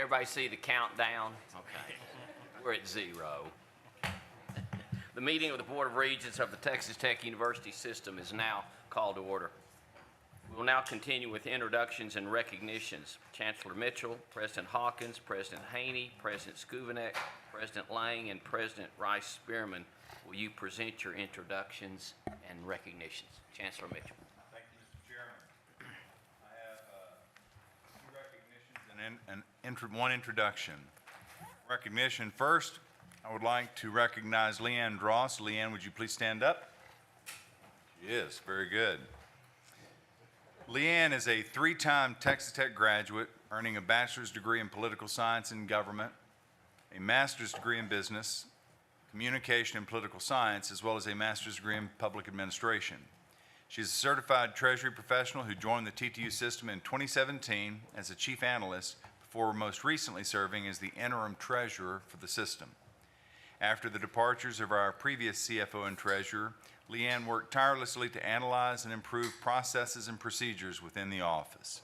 everybody see the countdown? Okay. We're at 0. The meeting of the Board of Regents of the Texas Tech University System is now called to order. We will now continue with introductions and recognitions. Chancellor Mitchell, President Hawkins, President Haney, President Skuvenek, President Lang, and President Rice Spearman, will you present your introductions and recognitions? Chancellor Mitchell. Thank you, Mr. Chairman. I have 2 recognitions and one introduction. Recognition first, I would like to recognize Leanne Dross. Leanne, would you please stand up? She is, very good. Leanne is a 3-time Texas Tech graduate, earning a bachelor's degree in political science and government, a master's degree in business, communication and political science, as well as a master's degree in public administration. She is a certified Treasury professional who joined the TTU system in 2017 as a chief analyst before most recently serving as the interim treasurer for the system. After the departures of our previous CFO and treasurer, Leanne worked tirelessly to analyze and improve processes and procedures within the office.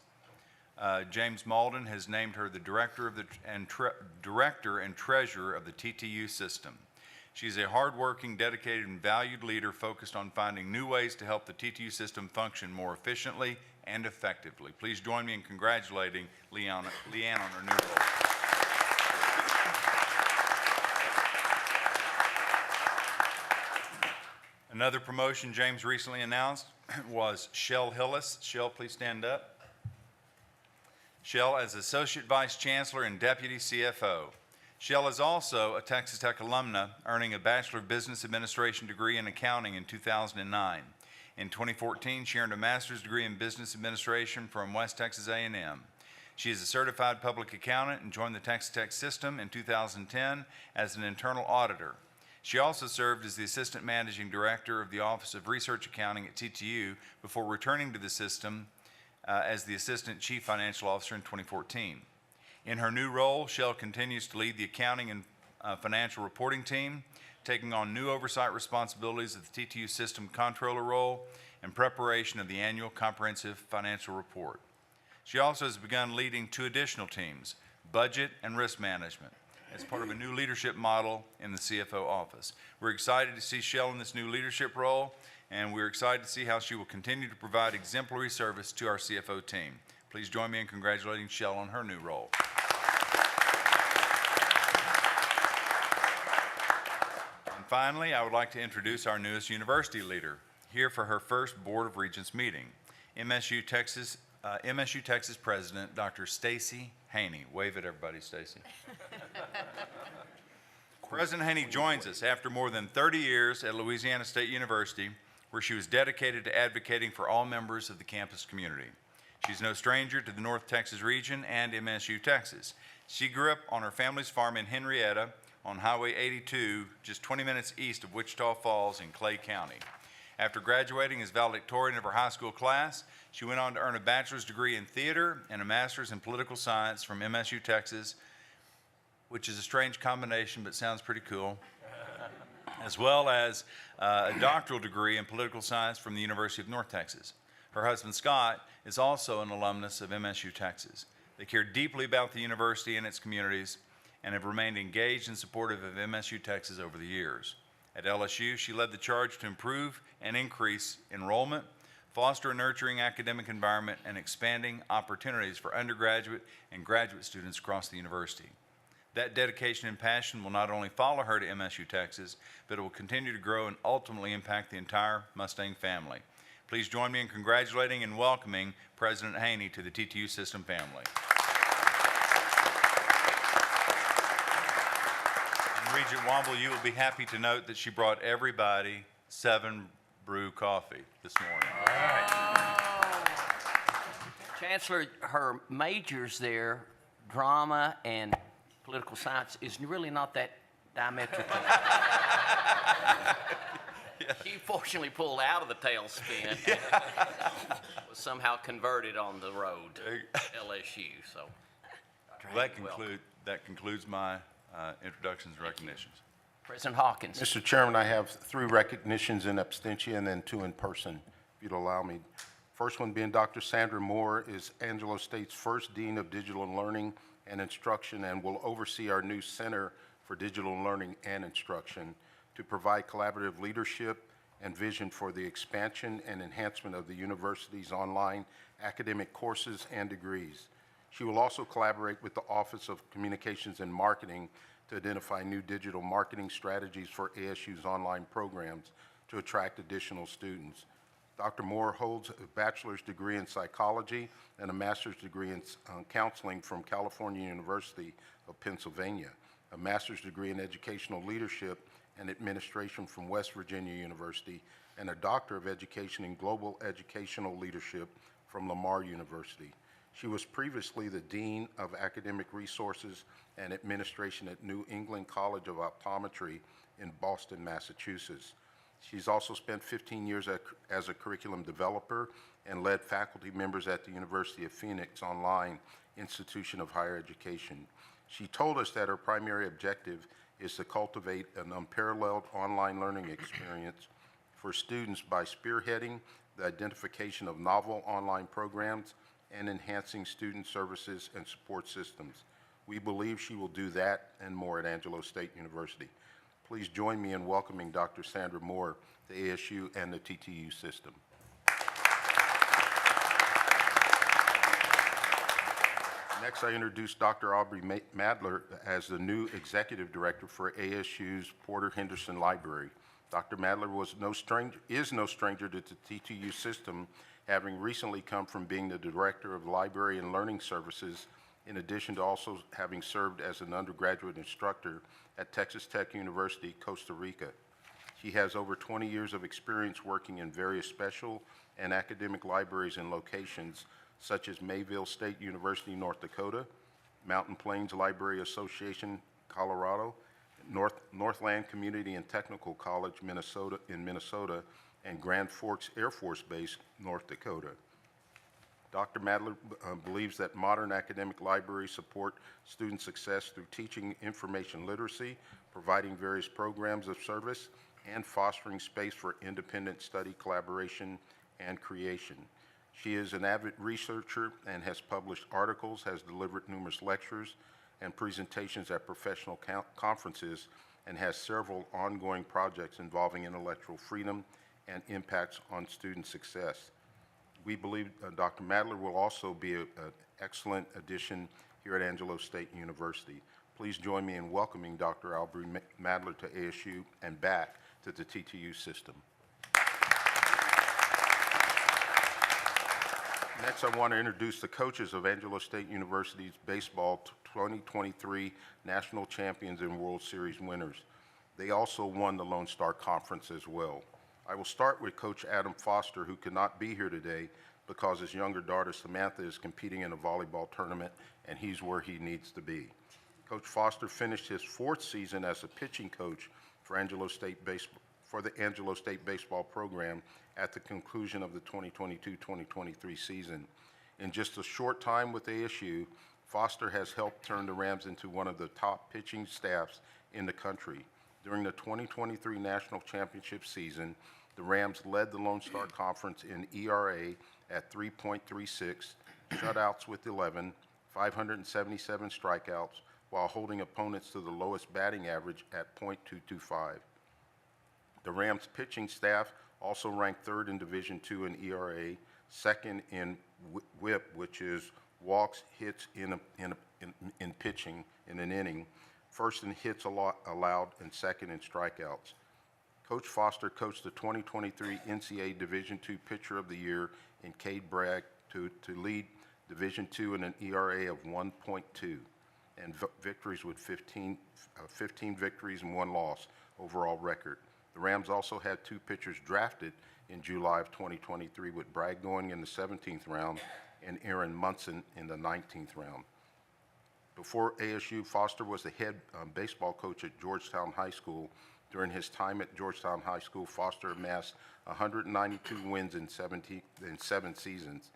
James Malden has named her the director and treasurer of the TTU system. She's a hardworking, dedicated, and valued leader focused on finding new ways to help the TTU system function more efficiently and effectively. Please join me in congratulating Leanne on her new role. Another promotion James recently announced was Shell Hillis. Shell, please stand up. Shell as Associate Vice Chancellor and Deputy CFO. Shell is also a Texas Tech alumna, earning a Bachelor of Business Administration degree in accounting in 2009. In 2014, she earned a master's degree in business administration from West Texas A&M. She is a certified public accountant and joined the Texas Tech system in 2010 as an internal auditor. She also served as the Assistant Managing Director of the Office of Research Accounting at TTU before returning to the system as the Assistant Chief Financial Officer in 2014. In her new role, Shell continues to lead the accounting and financial reporting team, taking on new oversight responsibilities of the TTU system controller role and preparation of the annual comprehensive financial report. She also has begun leading 2 additional teams, budget and risk management, as part of a new leadership model in the CFO office. We're excited to see Shell in this new leadership role, and we're excited to see how she will continue to provide exemplary service to our CFO team. Please join me in congratulating Shell on her new role. And finally, I would like to introduce our newest university leader, here for her first Board of Regents meeting, MSU Texas President, Dr. Stacy Haney. Wave at everybody, Stacy. President Haney joins us after more than 30 years at Louisiana State University, where she was dedicated to advocating for all members of the campus community. She's no stranger to the North Texas region and MSU, Texas. She grew up on her family's farm in Henrietta on Highway 82, just 20 minutes east of Wichita Falls in Clay County. After graduating as valedictorian of her high school class, she went on to earn a bachelor's degree in theater and a master's in political science from MSU, Texas, which is a strange combination but sounds pretty cool, as well as a doctoral degree in political science from the University of North Texas. Her husband, Scott, is also an alumnus of MSU, Texas. They care deeply about the university and its communities and have remained engaged and supportive of MSU, Texas over the years. At LSU, she led the charge to improve and increase enrollment, foster a nurturing academic environment, and expanding opportunities for undergraduate and graduate students across the university. That dedication and passion will not only follow her to MSU, Texas, but it will continue to grow and ultimately impact the entire Mustang family. Please join me in congratulating and welcoming President Haney to the TTU system family. And Regent Womble, you will be happy to note that she brought everybody 7 brew coffee this morning. All right. Chancellor, her majors there, drama and political science, is really not that diametrical. She fortunately pulled out of the tailspin and was somehow converted on the road to LSU. So that concludes my introductions and recognitions. President Hawkins. Mr. Chairman, I have 3 recognitions in absentia and then 2 in person, if you'd allow me. First one being Dr. Sandra Moore is Angelo State's first Dean of Digital and Learning and Instruction and will oversee our new Center for Digital Learning and Instruction to provide collaborative leadership and vision for the expansion and enhancement of the university's online academic courses and degrees. She will also collaborate with the Office of Communications and Marketing to identify new digital marketing strategies for ASU's online programs to attract additional students. Dr. Moore holds a bachelor's degree in psychology and a master's degree in counseling from California University of Pennsylvania, a master's degree in educational leadership and administration from West Virginia University, and a Doctor of Education in Global Educational Leadership from Lamar University. She was previously the Dean of Academic Resources and Administration at New England College of Optometry in Boston, Massachusetts. She's also spent 15 years as a curriculum developer and led faculty members at the University of Phoenix Online Institution of Higher Education. She told us that her primary objective is to cultivate an unparalleled online learning experience for students by spearheading the identification of novel online programs and enhancing student services and support systems. We believe she will do that and more at Angelo State University. Please join me in welcoming Dr. Sandra Moore to ASU and the TTU system. Next, I introduce Dr. Aubrey Madler as the new Executive Director for ASU's Porter Henderson Library. Dr. Madler is no stranger to the TTU system, having recently come from being the Director of Library and Learning Services, in addition to also having served as an undergraduate instructor at Texas Tech University, Costa Rica. She has over 20 years of experience working in various special and academic libraries and locations such as Mayville State University, North Dakota, Mountain Plains Library Association, Colorado, Northland Community and Technical College, Minnesota, and Grand Forks Air Force Base, North Dakota. Dr. Madler believes that modern academic libraries support student success through teaching information literacy, providing various programs of service, and fostering space for independent study, collaboration, and creation. She is an avid researcher and has published articles, has delivered numerous lectures and presentations at professional conferences, and has several ongoing projects involving intellectual freedom and impacts on student success. We believe Dr. Madler will also be an excellent addition here at Angelo State University. Please join me in welcoming Dr. Aubrey Madler to ASU and back to the TTU system. Next, I want to introduce the coaches of Angelo State University's baseball 2023 national champions and World Series winners. They also won the Lone Star Conference as well. I will start with Coach Adam Foster, who could not be here today because his younger daughter Samantha is competing in a volleyball tournament and he's where he needs to be. Coach Foster finished his 4th season as a pitching coach for the Angelo State baseball program at the conclusion of the 2022-2023 season. In just a short time with ASU, Foster has helped turn the Rams into one of the top pitching staffs in the country. During the 2023 National Championship season, the Rams led the Lone Star Conference in ERA at 3.36, shutouts with 11, 577 strikeouts, while holding opponents to the lowest batting average at .225. The Rams pitching staff also ranked 3rd in Division II in ERA, 2nd in WHIP, which is walks, hits in pitching in an inning, 1st in hits allowed, and 2nd in strikeouts. Coach Foster coached the 2023 NCAA Division II Pitcher of the Year in Cade Bragg to lead Division II in an ERA of 1.2 and victories with 15 victories and 1 loss overall record. The Rams also had 2 pitchers drafted in July of 2023, with Bragg going in the 17th round and Aaron Munson in the 19th round. Before ASU, Foster was the head baseball coach at Georgetown High School. During his time at Georgetown High School, Foster amassed 192 wins in 7 seasons.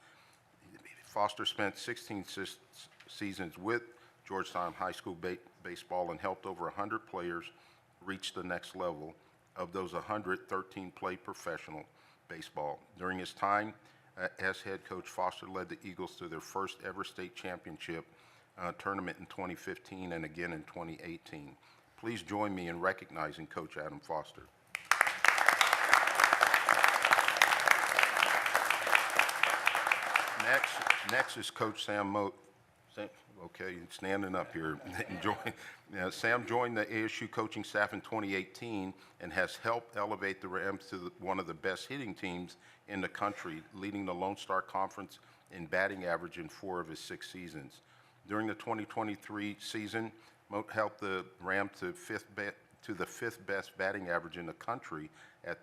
Foster spent 16 seasons with Georgetown High School baseball and helped over 100 players reach the next level. Of those 113 played professional baseball. During his time as head coach, Foster led the Eagles to their first ever state championship tournament in 2015 and again in 2018. Please join me in recognizing Coach Adam Foster. Next is Coach Sam Moat. Okay, standing up here. Sam joined the ASU coaching staff in 2018 and has helped elevate the Rams to one of the best hitting teams in the country, leading the Lone Star Conference in batting average in 4 of his 6 seasons. During the 2023 season, Moat helped the Rams to the 5th best batting average in the country at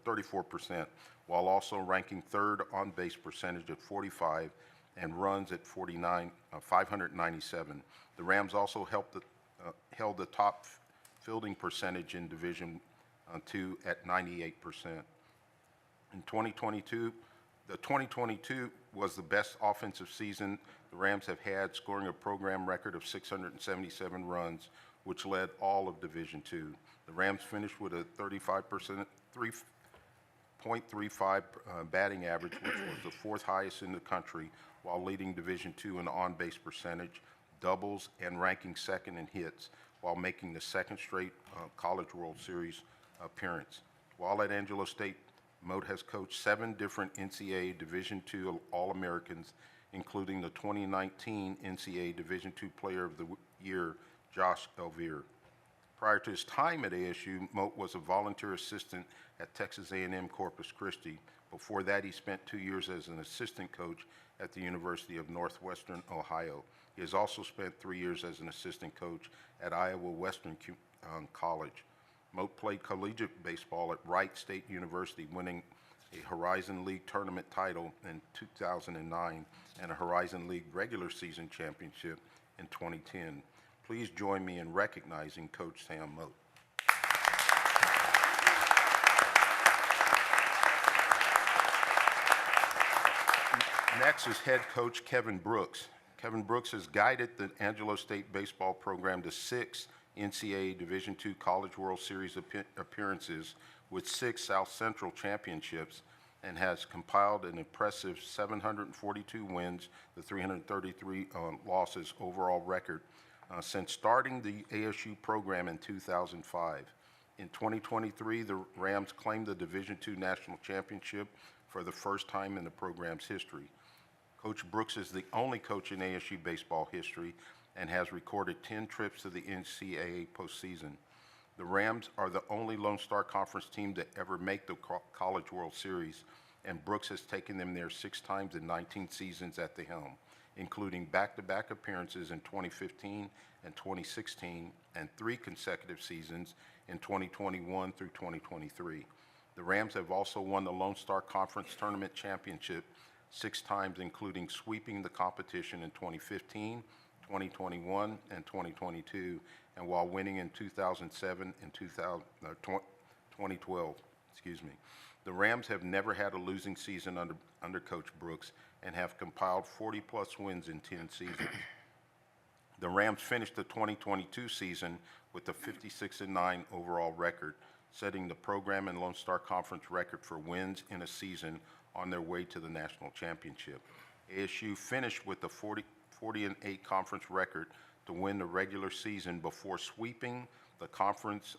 34%, while also ranking 3rd on base percentage at 45 and runs at 597. The Rams also held the top fielding percentage in Division II at 98%. In 2022, the 2022 was the best offensive season the Rams have had, scoring a program record of 677 runs, which led all of Division II. The Rams finished with a 3.35 batting average, which was the 4th highest in the country, while leading Division II in on-base percentage, doubles, and ranking 2nd in hits, while making the 2nd straight College World Series appearance. While at Angelo State, Moat has coached 7 different NCAA Division II All-Americans, including the 2019 NCAA Division II Player of the Year, Josh Elvire. Prior to his time at ASU, Moat was a volunteer assistant at Texas A&M Corpus Christi. Before that, he spent 2 years as an assistant coach at the University of Northwestern Ohio. He has also spent 3 years as an assistant coach at Iowa Western College. Moat played collegiate baseball at Wright State University, winning a Horizon League tournament title in 2009 and a Horizon League regular season championship in 2010. Please join me in recognizing Coach Sam Moat. Next is head coach Kevin Brooks. Kevin Brooks has guided the Angelo State baseball program to 6 NCAA Division II College World Series appearances with 6 South Central championships and has compiled an impressive 742 wins to 333 losses overall record since starting the ASU program in 2005. In 2023, the Rams claimed the Division II National Championship for the first time in the program's history. Coach Brooks is the only coach in ASU baseball history and has recorded 10 trips to the NCAA postseason. The Rams are the only Lone Star Conference team to ever make the College World Series, and Brooks has taken them there 6 times in 19 seasons at the helm, including back-to-back appearances in 2015 and 2016, and 3 consecutive seasons in 2021 through 2023. The Rams have also won the Lone Star Conference Tournament Championship 6 times, including sweeping the competition in 2015, 2021, and 2022, and while winning in 2007 and 2012. The Rams have never had a losing season under Coach Brooks and have compiled 40-plus wins in 10 seasons. The Rams finished the 2022 season with a 56-9 overall record, setting the program and Lone Star Conference record for wins in a season on their way to the national championship. ASU finished with a 40-8 conference record to win the regular season before sweeping the conference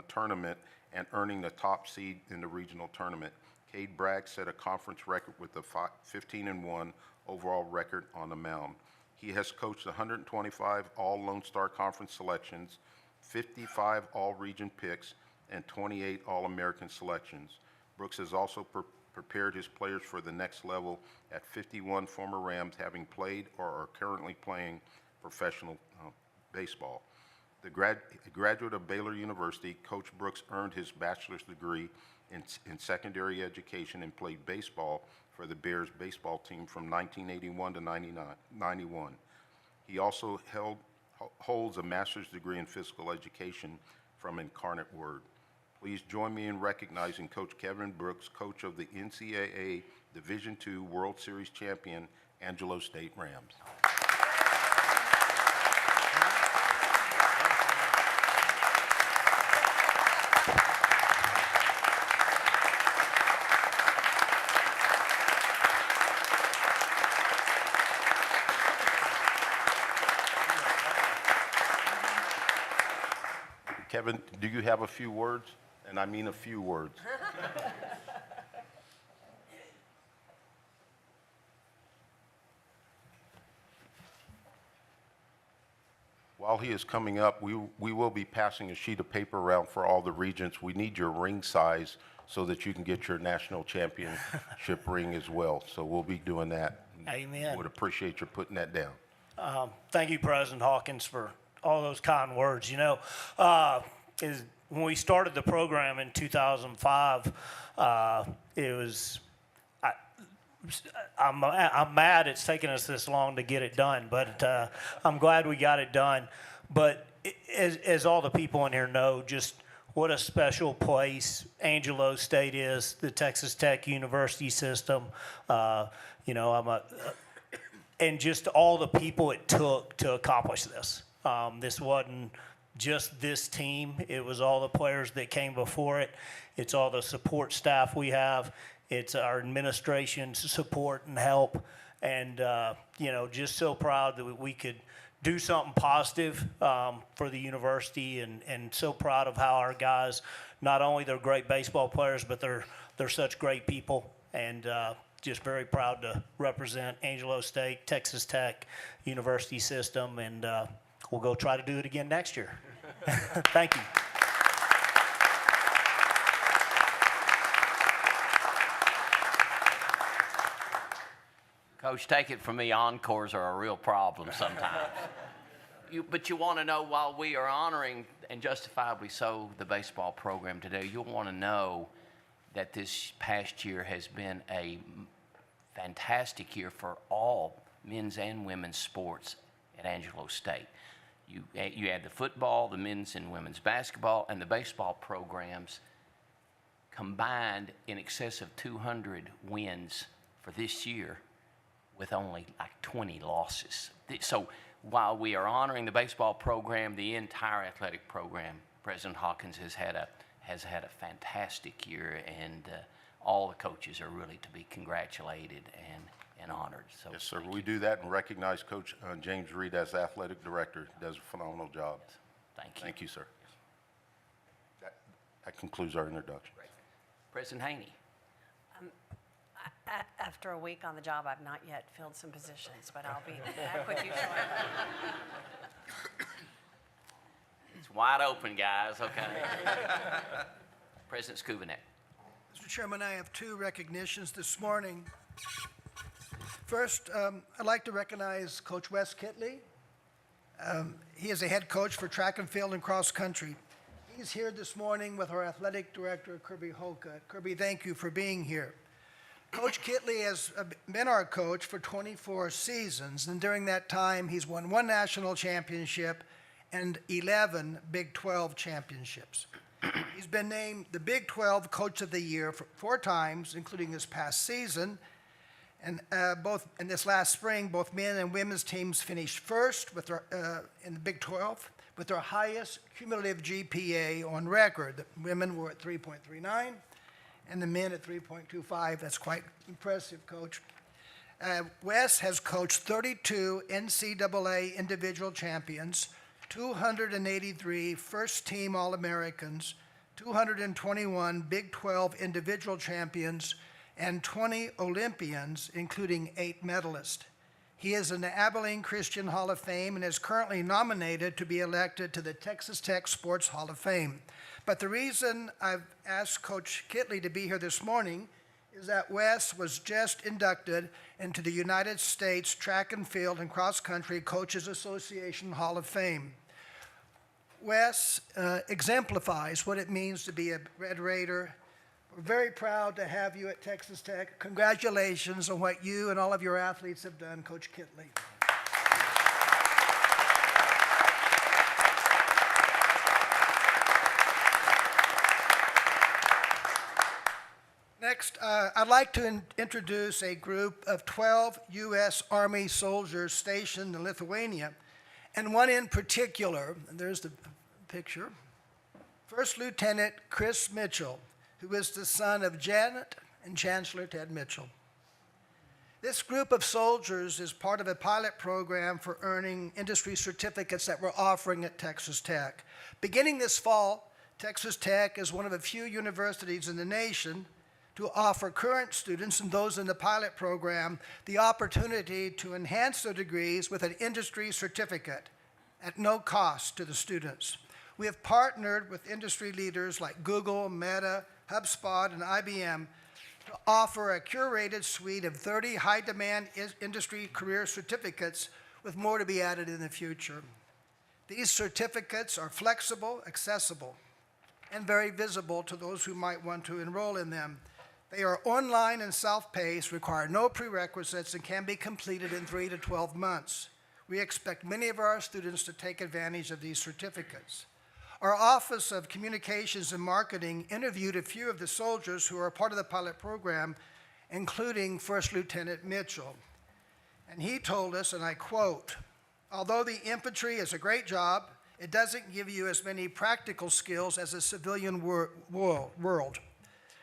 tournament and earning the top seed in the regional tournament. Cade Bragg set a conference record with a 15-1 overall record on the mound. He has coached 125 all Lone Star Conference selections, 55 all-region picks, and 28 All-American selections. Brooks has also prepared his players for the next level at 51 former Rams having played or are currently playing professional baseball. The graduate of Baylor University, Coach Brooks earned his bachelor's degree in secondary education and played baseball for the Bears baseball team from 1981 to 91. He also holds a master's degree in physical education from Incarnate Word. Please join me in recognizing Coach Kevin Brooks, coach of the NCAA Division II World Series champion, Angelo State Rams. Kevin, do you have a few words? And I mean a few words. While he is coming up, we will be passing a sheet of paper around for all the regents. We need your ring size so that you can get your national championship ring as well. So we'll be doing that. Amen. Would appreciate your putting that down. Thank you, President Hawkins, for all those kind words. You know, when we started the program in 2005, it was, I'm mad it's taken us this long to get it done, but I'm glad we got it done. But as all the people in here know, just what a special place Angelo State is, the Texas Tech University system. You know, and just all the people it took to accomplish this. This wasn't just this team. It was all the players that came before it. It's all the support staff we have. It's our administration's support and help. And, you know, just so proud that we could do something positive for the university, and so proud of how our guys, not only they're great baseball players, but they're such great people. And just very proud to represent Angelo State, Texas Tech University system, and we'll go try to do it again next year. Thank you. Coach, take it from me, encores are a real problem sometimes. But you want to know, while we are honoring, and justifiably so, the baseball program today, you'll want to know that this past year has been a fantastic year for all men's and women's sports at Angelo State. You add the football, the men's and women's basketball, and the baseball programs combined in excess of 200 wins for this year, with only like 20 losses. So while we are honoring the baseball program, the entire athletic program, President Hawkins has had a fantastic year, and all the coaches are really to be congratulated and honored. So Yes, sir. We do that and recognize Coach James Reed as athletic director. He does a phenomenal job. Thank you. Thank you, sir. That concludes our introduction. Great. President Haney. After a week on the job, I've not yet filled some positions, but I'll be back with you shortly. It's wide open, guys, okay? President Skubinek. Mr. Chairman, I have two recognitions this morning. First, I'd like to recognize Coach Wes Kitley. He is a head coach for track and field and cross country. He's here this morning with our athletic director, Kirby Hoka. Kirby, thank you for being here. Coach Kitley has been our coach for 24 seasons, and during that time, he's won 1 national championship and 11 Big 12 championships. He's been named the Big 12 Coach of the Year 4 times, including this past season. And in this last spring, both men and women's teams finished first with in the Big 12 with their highest cumulative GPA on record. The women were at 3.39. And the men at 3.25. That's quite impressive, Coach. Wes has coached 32 NCAA individual champions, 283 first-team All-Americans, 221 Big 12 individual champions, and 20 Olympians, including 8 medalists. He is in the Abilene Christian Hall of Fame and is currently nominated to be elected to the Texas Tech Sports Hall of Fame. But the reason I've asked Coach Kitley to be here this morning is that Wes was just inducted into the United States Track and Field and Cross Country Coaches Association Hall of Fame. Wes exemplifies what it means to be a Red Raider. We're very proud to have you at Texas Tech. Congratulations on what you and all of your athletes have done, Coach Kitley. Next, I'd like to introduce a group of 12 U.S. Army soldiers stationed in Lithuania, and one in particular, and there's the picture, First Lieutenant Chris Mitchell, who is the son of Janet and Chancellor Ted Mitchell. This group of soldiers is part of a pilot program for earning industry certificates that we're offering at Texas Tech. Beginning this fall, Texas Tech is one of a few universities in the nation to offer current students and those in the pilot program the opportunity to enhance their degrees with an industry certificate at no cost to the students. We have partnered with industry leaders like Google, Meta, HubSpot, and IBM to offer a curated suite of 30 high-demand industry career certificates with more to be added in the future. These certificates are flexible, accessible, and very visible to those who might want to enroll in them. They are online and self-paced, require no prerequisites, and can be completed in 3 to 12 months. We expect many of our students to take advantage of these certificates. Our Office of Communications and Marketing interviewed a few of the soldiers who are part of the pilot program, including First Lieutenant Mitchell. And he told us, and I quote, "Although the infantry is a great job, it doesn't give you as many practical skills as a civilian world.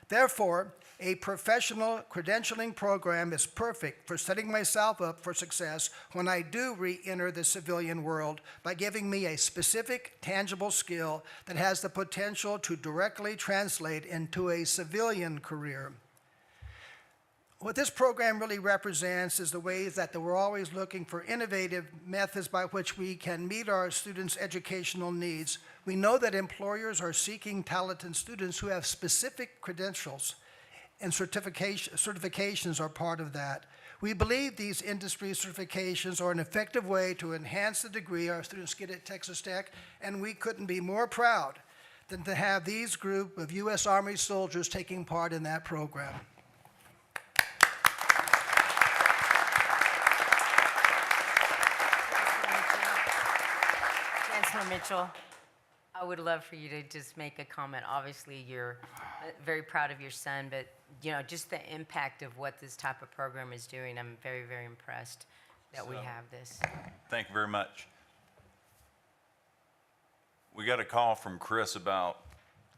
Therefore, a professional credentialing program is perfect for setting myself up for success when I do re-enter the civilian world by giving me a specific, tangible skill that has the potential to directly translate into a civilian career." What this program really represents is the ways that we're always looking for innovative methods by which we can meet our students' educational needs. We know that employers are seeking talented students who have specific credentials, and certifications are part of that. We believe these industry certifications are an effective way to enhance the degree our students get at Texas Tech, and we couldn't be more proud than to have these group of U.S. Army soldiers taking part in that program. Chancellor Mitchell, I would love for you to just make a comment. Obviously, you're very proud of your son, but just the impact of what this type of program is doing, I'm very, very impressed that we have this. Thank you very much. We got a call from Chris about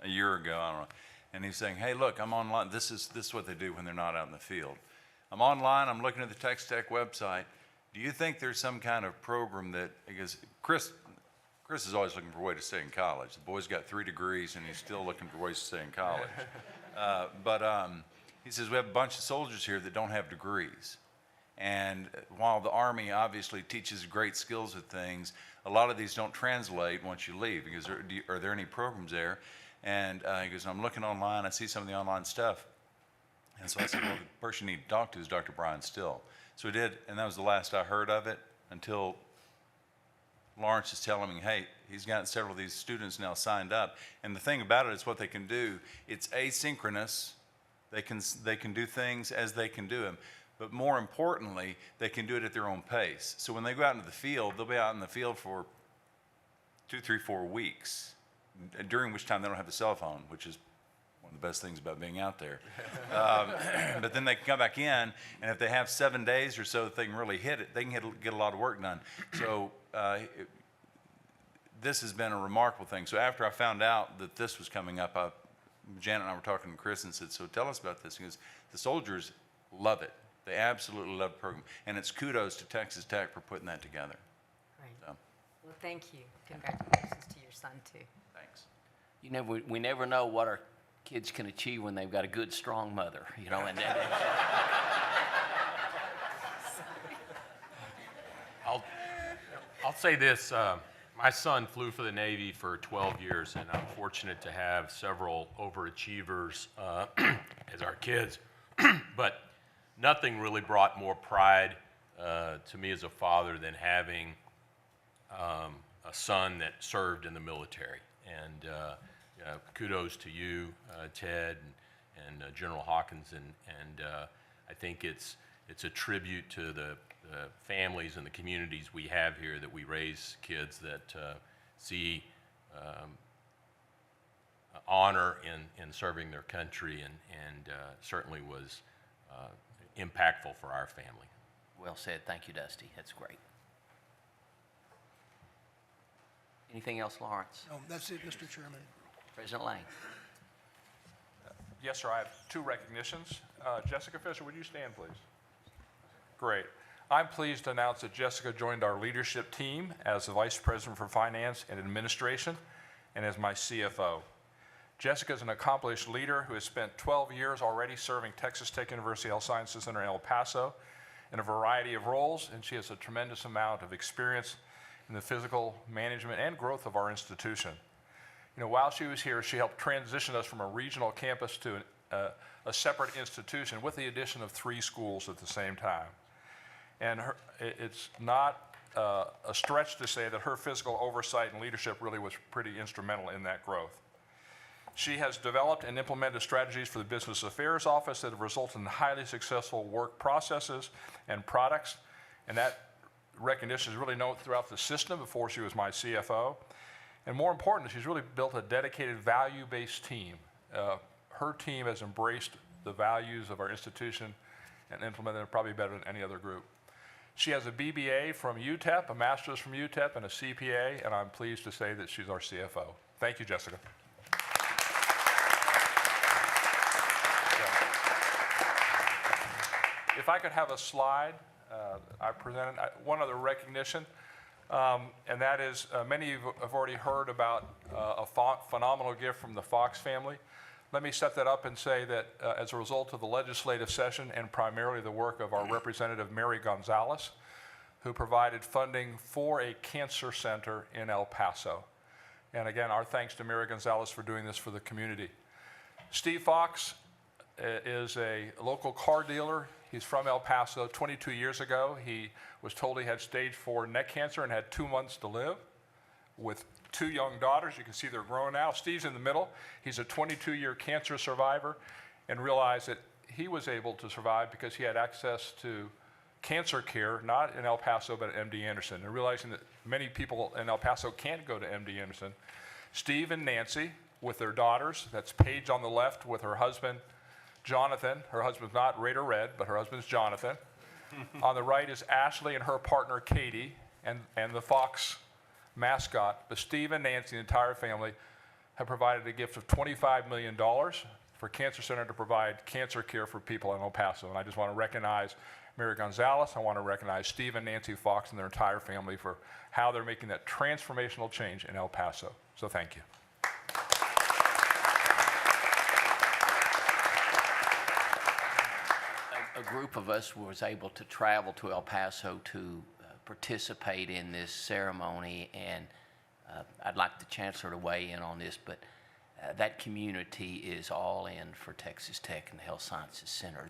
a year ago, I don't know, and he's saying, "Hey, look, I'm online. This is what they do when they're not out in the field. I'm online. I'm looking at the Texas Tech website. Do you think there's some kind of program that?" Because Chris is always looking for a way to stay in college. The boy's got 3 degrees, and he's still looking for ways to stay in college. He says, "We have a bunch of soldiers here that don't have degrees. And while the Army obviously teaches great skills at things, a lot of these don't translate once you leave." Because are there any programs there? And he goes, "I'm looking online. I see some of the online stuff." And so I said, "Well, the person you need to talk to is Dr. Brian Still." So we did, and that was the last I heard of it until Lawrence is telling me, "Hey, he's got several of these students now signed up." And the thing about it is what they can do, it's asynchronous. They can do things as they can do them. But more importantly, they can do it at their own pace. So when they go out into the field, they'll be out in the field for 2, 3, 4 weeks, during which time they don't have a cell phone, which is one of the best things about being out there. But then they can come back in, and if they have 7 days or so that they can really hit it, they can get a lot of work done. So this has been a remarkable thing. So after I found out that this was coming up, Janet and I were talking to Chris and said, "So tell us about this." Because the soldiers love it. They absolutely love the program. And it's kudos to Texas Tech for putting that together. Right. So, Well, thank you. Congratulations to your son, too. thanks. We never know what our kids can achieve when they've got a good, strong mother, and I'll say this, my son flew for the Navy for 12 years, and I'm fortunate to have several overachievers as our kids. But nothing really brought more pride to me as a father than having a son that served in the military. And kudos to you, Ted, and General Hawkins, and I think it's a tribute to the families and the communities we have here, that we raise kids that see honor in serving their country, and certainly was impactful for our family. Well said. Thank you, Dusty. That's great. Anything else, Lawrence? No, that's it, Mr. Chairman. President Lang. Yes, sir. I have 2 recognitions. Jessica Fisher, would you stand, please? Great. I'm pleased to announce that Jessica joined our leadership team as the Vice President for Finance and Administration and as my CFO. Jessica is an accomplished leader who has spent 12 years already serving Texas Tech University Health Sciences Center in El Paso in a variety of roles, and she has a tremendous amount of experience in the physical management and growth of our institution. You know, while she was here, she helped transition us from a regional campus to a separate institution with the addition of 3 schools at the same time. And it's not a stretch to say that her physical oversight and leadership really was pretty instrumental in that growth. She has developed and implemented strategies for the Business Affairs Office that have resulted in highly successful work processes and products, and that recognition is really known throughout the system before she was my CFO. And more importantly, she's really built a dedicated value-based team. Her team has embraced the values of our institution and implemented it probably better than any other group. She has a BBA from UTEP, a master's from UTEP, and a CPA, and I'm pleased to say that she's our CFO. Thank you, Jessica. If I could have a slide, I presented one other recognition, and that is many of you have already heard about a phenomenal gift from the Fox family. Let me set that up and say that as a result of the legislative session and primarily the work of our Representative Mary Gonzalez, who provided funding for a cancer center in El Paso. And again, our thanks to Mary Gonzalez for doing this for the community. Steve Fox is a local car dealer. He's from El Paso. 22 years ago, he was told he had stage 4 neck cancer and had 2 months to live with 2 young daughters. You can see they're grown now. Steve's in the middle. He's a 22-year cancer survivor and realized that he was able to survive because he had access to cancer care, not in El Paso, but at MD Anderson. And realizing that many people in El Paso can't go to MD Anderson, Steve and Nancy with their daughters, that's Paige on the left with her husband, Jonathan. Her husband's not Raider Red, but her husband's Jonathan. On the right is Ashley and her partner, Katie, and the Fox mascot. But Steve and Nancy, the entire family, have provided a gift of $25 million for Cancer Center to provide cancer care for people in El Paso. And I just want to recognize Mary Gonzalez. I want to recognize Steve and Nancy Fox and their entire family for how they're making that transformational change in El Paso. So thank you. A group of us was able to travel to El Paso to participate in this ceremony, and I'd like the Chancellor to weigh in on this, but that community is all in for Texas Tech and the Health Sciences Center.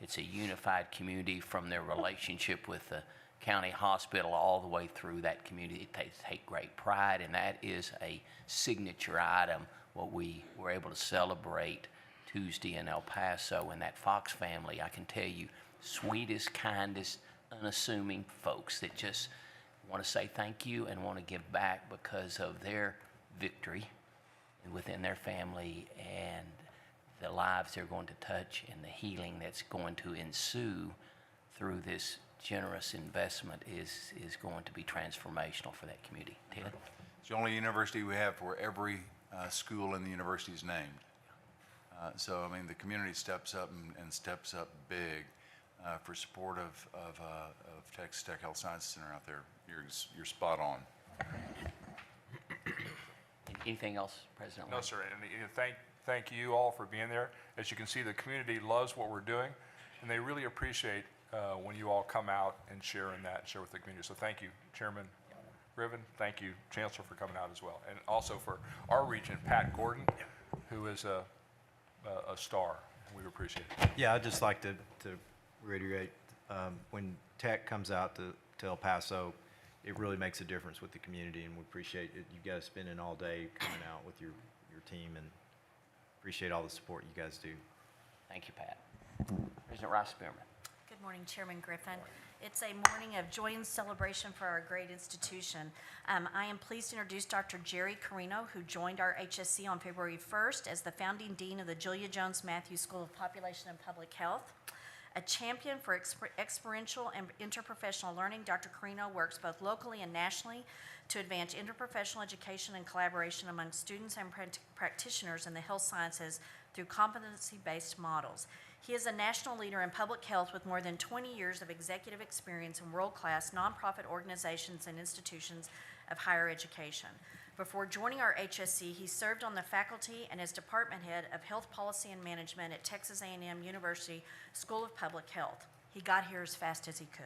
It's a unified community from their relationship with the county hospital all the way through that community. They take great pride, and that is a signature item, what we were able to celebrate Tuesday in El Paso. And that Fox family, I can tell you, sweetest, kindest, unassuming folks that just want to say thank you and want to give back because of their victory within their family and the lives they're going to touch and the healing that's going to ensue through this generous investment is going to be transformational for that community. Ted? It's the only university we have where every school in the university is named. So, I mean, the community steps up and steps up big for support of Texas Tech Health Sciences Center out there. You're spot on. Anything else, President? No, sir. And thank you all for being there. As you can see, the community loves what we're doing, and they really appreciate when you all come out and share in that and share with the community. So thank you, Chairman Riven. Thank you, Chancellor, for coming out as well. And also for our regent, Pat Gordon, who is a star. We appreciate it. Yeah, I'd just like to reiterate, when Tech comes out to El Paso, it really makes a difference with the community, and we appreciate it. You guys spending all day coming out with your team, and appreciate all the support you guys do. Thank you, Pat. President Rice Spearman. Good morning, Chairman Griffin. It's a morning of joy and celebration for our great institution. I am pleased to introduce Dr. Jerry Carino, who joined our HSC on February 1st as the founding dean of the Julia Jones Matthews School of Population and Public Health. A champion for experiential and interprofessional learning, Dr. Carino works both locally and nationally to advance interprofessional education and collaboration among students and practitioners in the health sciences through competency-based models. He is a national leader in public health with more than 20 years of executive experience in world-class nonprofit organizations and institutions of higher education. Before joining our HSC, he served on the faculty and as department head of health policy and management at Texas A&M University School of Public Health. He got here as fast as he could.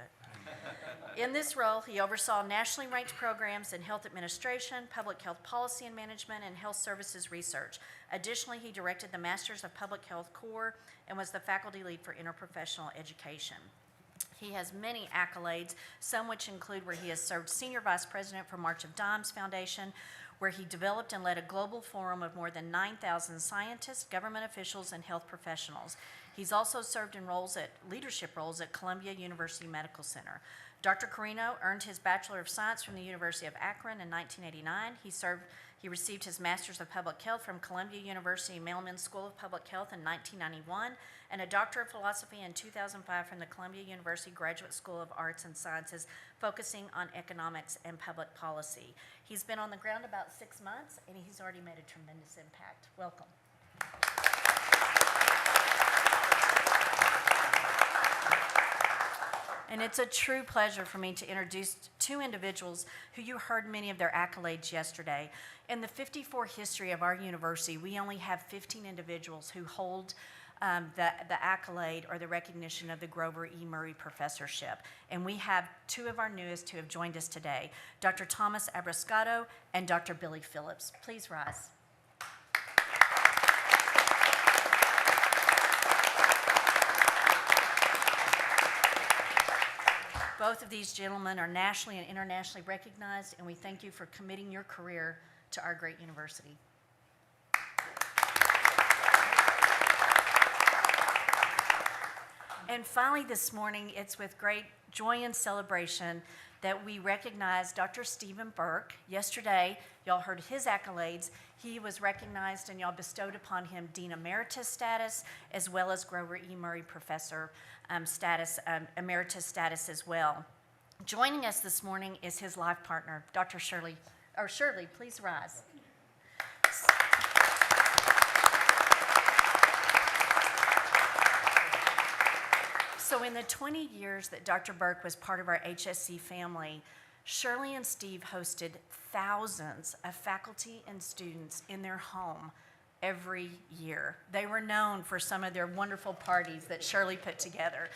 In this role, he oversaw nationally ranked programs in health administration, public health policy and management, and health services research. Additionally, he directed the Masters of Public Health Core and was the faculty lead for interprofessional education. He has many accolades, some which include where he has served senior vice president for March of Dimes Foundation, where he developed and led a global forum of more than 9,000 scientists, government officials, and health professionals. He's also served in leadership roles at Columbia University Medical Center. Dr. Carino earned his Bachelor of Science from the University of Akron in 1989. He received his Master's of Public Health from Columbia University Mailman School of Public Health in 1991, and a Doctor of Philosophy in 2005 from the Columbia University Graduate School of Arts and Sciences, focusing on economics and public policy. He's been on the ground about 6 months, and he's already made a tremendous impact. Welcome. And it's a true pleasure for me to introduce two individuals who you heard many of their accolades yesterday. In the 54 history of our university, we only have 15 individuals who hold the accolade or the recognition of the Grover E. Murray Professorship. And we have two of our newest who have joined us today, Dr. Thomas Abrascato and Dr. Billy Phillips. Please rise. Both of these gentlemen are nationally and internationally recognized, and we thank you for committing your career to our great university. And finally this morning, it's with great joy and celebration that we recognize Dr. Stephen Burke. Yesterday, y'all heard his accolades. He was recognized and y'all bestowed upon him Dean Emeritus status, as well as Grover E. Murray Professor status, Emeritus status as well. Joining us this morning is his life partner, Dr. Shirley, please rise. So in the 20 years that Dr. Burke was part of our HSC family, Shirley and Steve hosted thousands of faculty and students in their home every year. They were known for some of their wonderful parties that Shirley put together.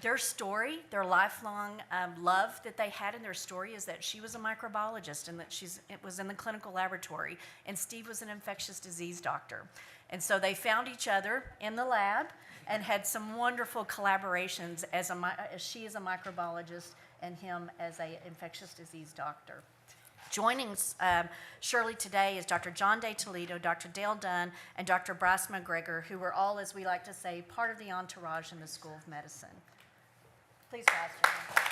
Their story, their lifelong love that they had in their story is that she was a microbiologist and that it was in the clinical laboratory, and Steve was an infectious disease doctor. And so they found each other in the lab and had some wonderful collaborations as she is a microbiologist and him as an infectious disease doctor. Joining Shirley today is Dr. John Day Toledo, Dr. Dale Dunn, and Dr. Bryce McGregor, who were all, as we like to say, part of the entourage in the School of Medicine. Please rise, gentlemen.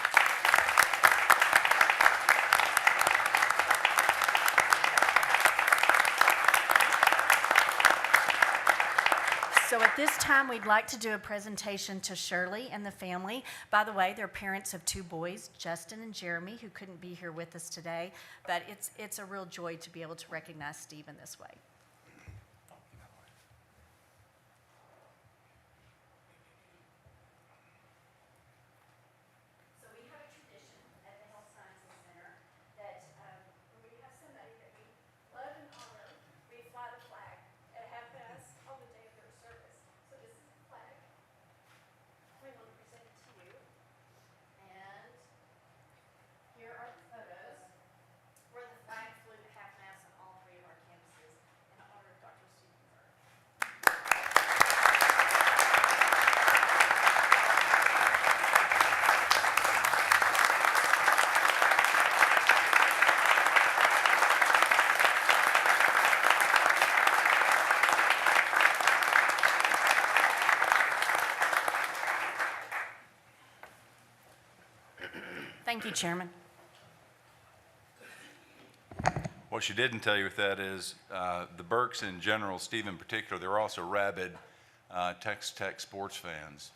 So at this time, we'd like to do a presentation to Shirley and the family. By the way, they're parents of two boys, Justin and Jeremy, who couldn't be here with us today, but it's a real joy to be able to recognize Steve in this way. So we have a tradition at the Health Sciences Center that when we have somebody that we love and honor, we fly the flag at half past on the day of their service. So this is the flag. We want to present it to you. And here are the photos where the flag flew at half-mast on all three of our campuses in honor of Dr. Stephen Burke. Thank you, Chairman. What she didn't tell you with that is the Burks in general, Steve in particular, they're also rabid Texas Tech sports fans.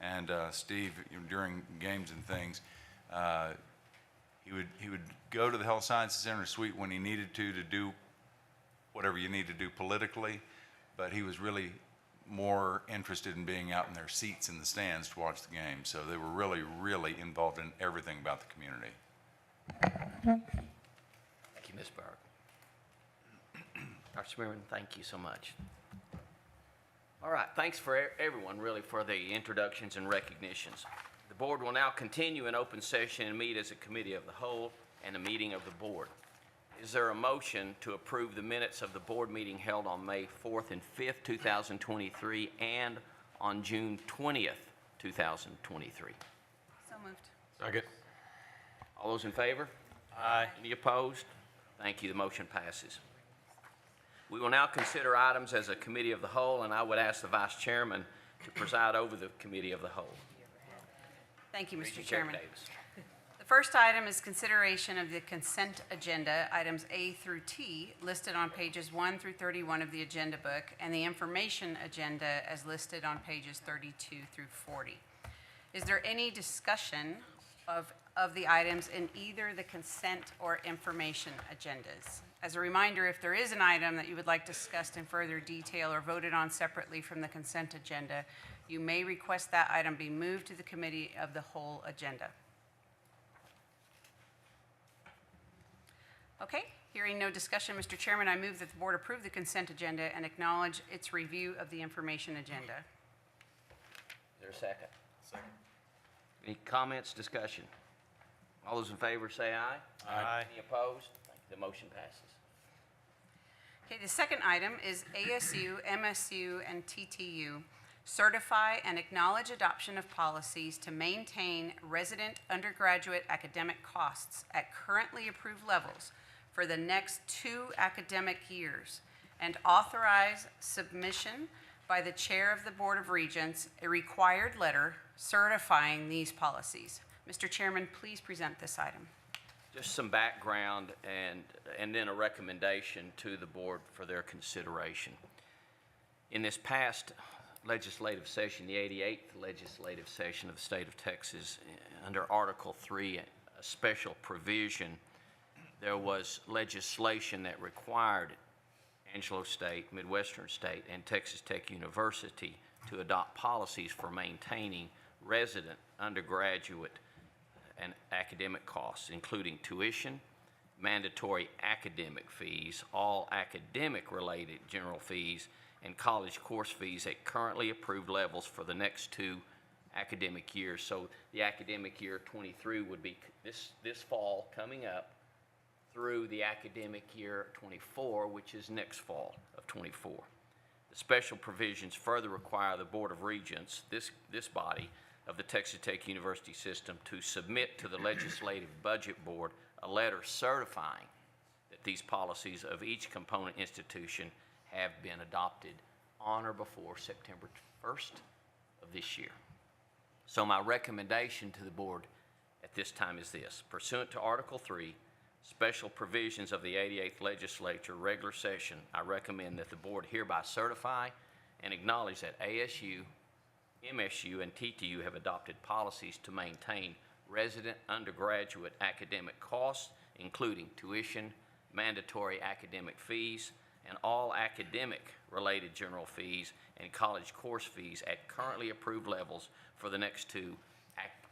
And Steve, during games and things, he would go to the Health Sciences Center suite when he needed to do whatever you need to do politically, but he was really more interested in being out in their seats in the stands to watch the game. So they were really, really involved in everything about the community. Thank you, Ms. Burke. Dr. Spearman, thank you so much. All right, thanks for everyone, really, for the introductions and recognitions. The board will now continue in open session and meet as a committee of the whole and a meeting of the board. Is there a motion to approve the minutes of the board meeting held on May 4th and 5th, 2023, and on June 20th, 2023? So moved. Second. All those in favor? Aye. Any opposed? Thank you, the motion passes. We will now consider items as a committee of the whole, and I would ask the vice chairman to preside over the committee of the whole. Thank you, Mr. Regent Chairman. Davis. The first item is consideration of the consent agenda, items A through T, listed on pages 1 through 31 of the agenda book, and the information agenda as listed on pages 32 through 40. Is there any discussion of the items in either the consent or information agendas? As a reminder, if there is an item that you would like discussed in further detail or voted on separately from the consent agenda, you may request that item be moved to the committee of the whole agenda. Okay, hearing no discussion, Mr. Chairman, I move that the board approve the consent agenda and acknowledge its review of the information agenda. Is there a second? Second. Any comments, discussion? All those in favor say aye. Aye. Any opposed? The motion passes. Okay, the second item is ASU, MSU, and TTU certify and acknowledge adoption of policies to maintain resident undergraduate academic costs at currently approved levels for the next 2 academic years, and authorize submission by the chair of the Board of Regents a required letter certifying these policies. Mr. Chairman, please present this item. Just some background and then a recommendation to the board for their consideration. In this past legislative session, the 88th legislative session of the state of Texas, under Article 3, a special provision, there was legislation that required Angelo State, Midwestern State, and Texas Tech University to adopt policies for maintaining resident undergraduate and academic costs, including tuition, mandatory academic fees, all academic-related general fees, and college course fees at currently approved levels for the next 2 academic years. So the academic year 23 would be this fall coming up through the academic year 24, which is next fall of 24. The special provisions further require the Board of Regents, this body of the Texas Tech University system, to submit to the Legislative Budget Board a letter certifying that these policies of each component institution have been adopted on or before September 1st of this year. So my recommendation to the board at this time is this: pursuant to Article 3, special provisions of the 88th Legislature regular session, I recommend that the board hereby certify and acknowledge that ASU, MSU, and TTU have adopted policies to maintain resident undergraduate academic costs, including tuition, mandatory academic fees, and all academic-related general fees and college course fees at currently approved levels for the next 2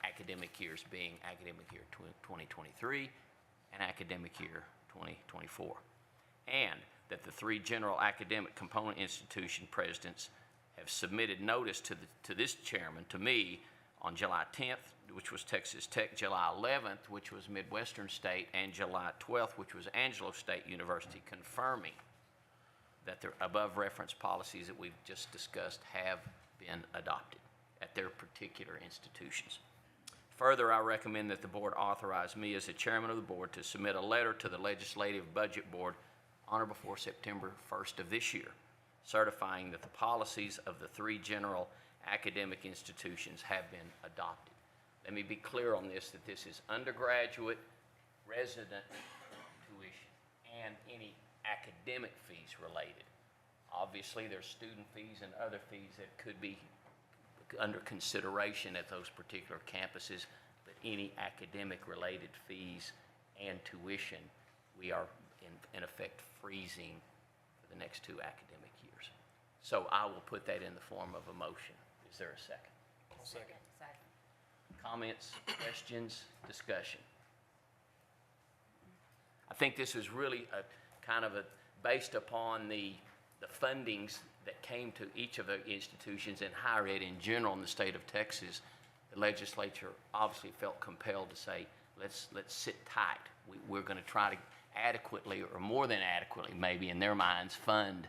academic years, being academic year 2023 and academic year 2024. And that the 3 general academic component institution presidents have submitted notice to this chairman, to me, on July 10th, which was Texas Tech, July 11th, which was Midwestern State, and July 12th, which was Angelo State University, confirming that the above referenced policies that we've just discussed have been adopted at their particular institutions. Further, I recommend that the board authorize me as the chairman of the board to submit a letter to the Legislative Budget Board on or before September 1st of this year, certifying that the policies of the 3 general academic institutions have been adopted. Let me be clear on this, that this is undergraduate resident tuition and any academic fees related. Obviously, there's student fees and other fees that could be under consideration at those particular campuses, but any academic-related fees and tuition, we are in effect freezing for the next 2 academic years. So I will put that in the form of a motion. Is there a second? Second. Comments, questions, discussion? I think this is really based upon the fundings that came to each of the institutions and higher ed in general in the state of Texas. The legislature obviously felt compelled to say, let's sit tight. We're going to try to adequately, or more than adequately, maybe in their minds, fund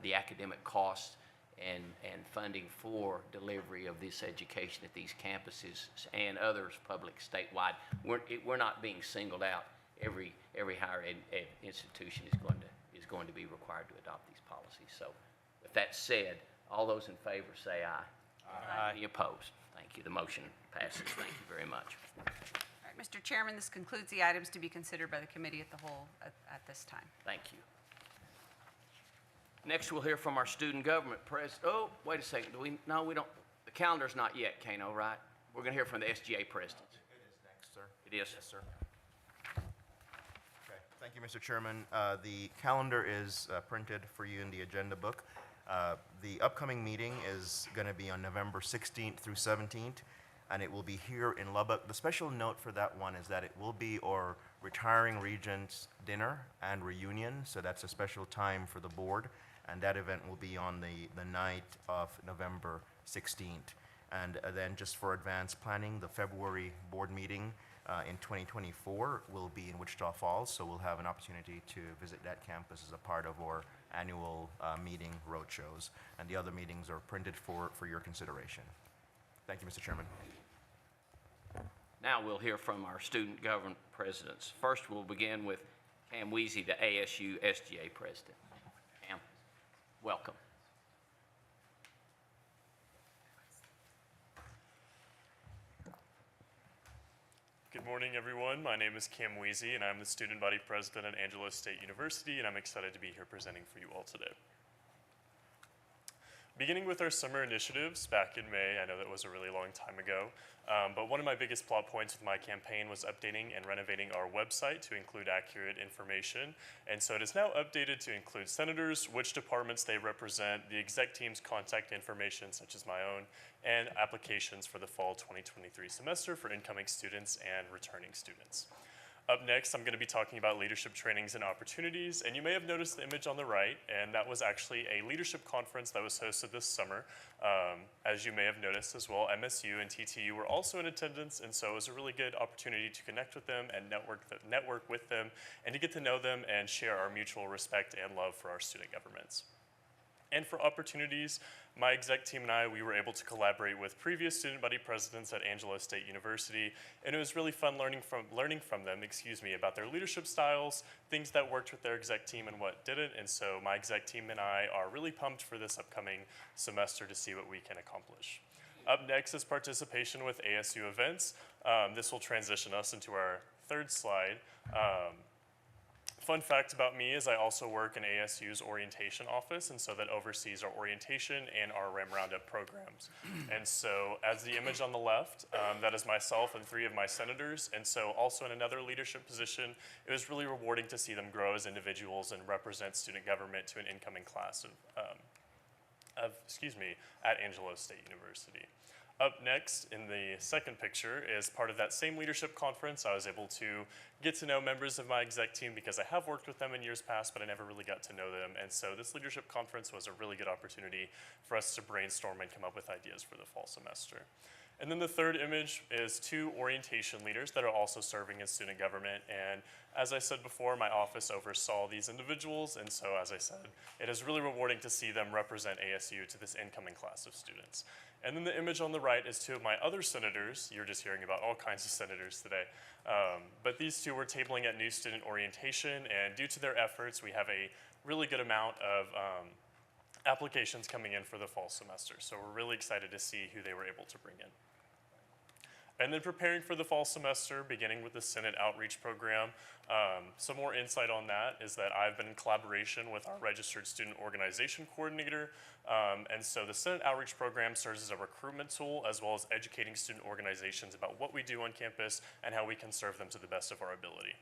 the academic costs and funding for delivery of this education at these campuses and others public statewide. We're not being singled out. Every higher ed institution is going to be required to adopt these policies. So with that said, all those in favor say aye. Aye. Any opposed? Thank you. The motion passes. Thank you very much. All right, Mr. Chairman, this concludes the items to be considered by the committee at the whole at this time. Thank you. Next, we'll hear from our student government president. Oh, wait a second. No, we don't. The calendar's not yet, Kano, right? We're going to hear from the SGA presidents. It is next, sir. It is? Yes, sir. Okay, thank you, Mr. Chairman. The calendar is printed for you in the agenda book. The upcoming meeting is going to be on November 16th through 17th, and it will be here in Lubbock. The special note for that one is that it will be our retiring Regents dinner and reunion, so that's a special time for the board, and that event will be on the night of November 16th. And then just for advanced planning, the February board meeting in 2024 will be in Wichita Falls, so we'll have an opportunity to visit that campus as a part of our annual meeting roadshows. And the other meetings are printed for your consideration. Thank you, Mr. Chairman. Now we'll hear from our student government presidents. First, we'll begin with Cam Weezy, the ASU SGA president. Cam, welcome. Good morning, everyone. My name is Cam Weezy, and I'm the student body president at Angelo State University, and I'm excited to be here presenting for you all today. Beginning with our summer initiatives back in May, I know that was a really long time ago, but one of my biggest plot points with my campaign was updating and renovating our website to include accurate information. And so it is now updated to include senators, which departments they represent, the exec team's contact information, such as my own, and applications for the fall 2023 semester for incoming students and returning students. Up next, I'm going to be talking about leadership trainings and opportunities, and you may have noticed the image on the right, and that was actually a leadership conference that was hosted this summer. As you may have noticed as well, MSU and TTU were also in attendance, and so it was a really good opportunity to connect with them and network with them, and to get to know them and share our mutual respect and love for our student governments. And for opportunities, my exec team and I, we were able to collaborate with previous student body presidents at Angelo State University, and it was really fun learning from them, about their leadership styles, things that worked with their exec team and what didn't. And so my exec team and I are really pumped for this upcoming semester to see what we can accomplish. Up next is participation with ASU events. This will transition us into our third slide. Fun fact about me is I also work in ASU's orientation office, and so that oversees our orientation and our RAM Roundup programs. And so as the image on the left, that is myself and 3 of my senators, and so also in another leadership position, it was really rewarding to see them grow as individuals and represent student government to an incoming class at Angelo State University. Up next in the second picture is part of that same leadership conference. I was able to get to know members of my exec team because I have worked with them in years past, but I never really got to know them. And so this leadership conference was a really good opportunity for us to brainstorm and come up with ideas for the fall semester. And then the third image is 2 orientation leaders that are also serving in student government. And as I said before, my office oversaw these individuals. And so as I said, it is really rewarding to see them represent ASU to this incoming class of students. And then the image on the right is 2 of my other senators. You're just hearing about all kinds of senators today. But these 2 were tabling at new student orientation, and due to their efforts, we have a really good amount of applications coming in for the fall semester. So we're really excited to see who they were able to bring in. And then preparing for the fall semester, beginning with the Senate outreach program. Some more insight on that is that I've been in collaboration with our registered student organization coordinator. And so the Senate outreach program serves as a recruitment tool as well as educating student organizations about what we do on campus and how we can serve them to the best of our ability.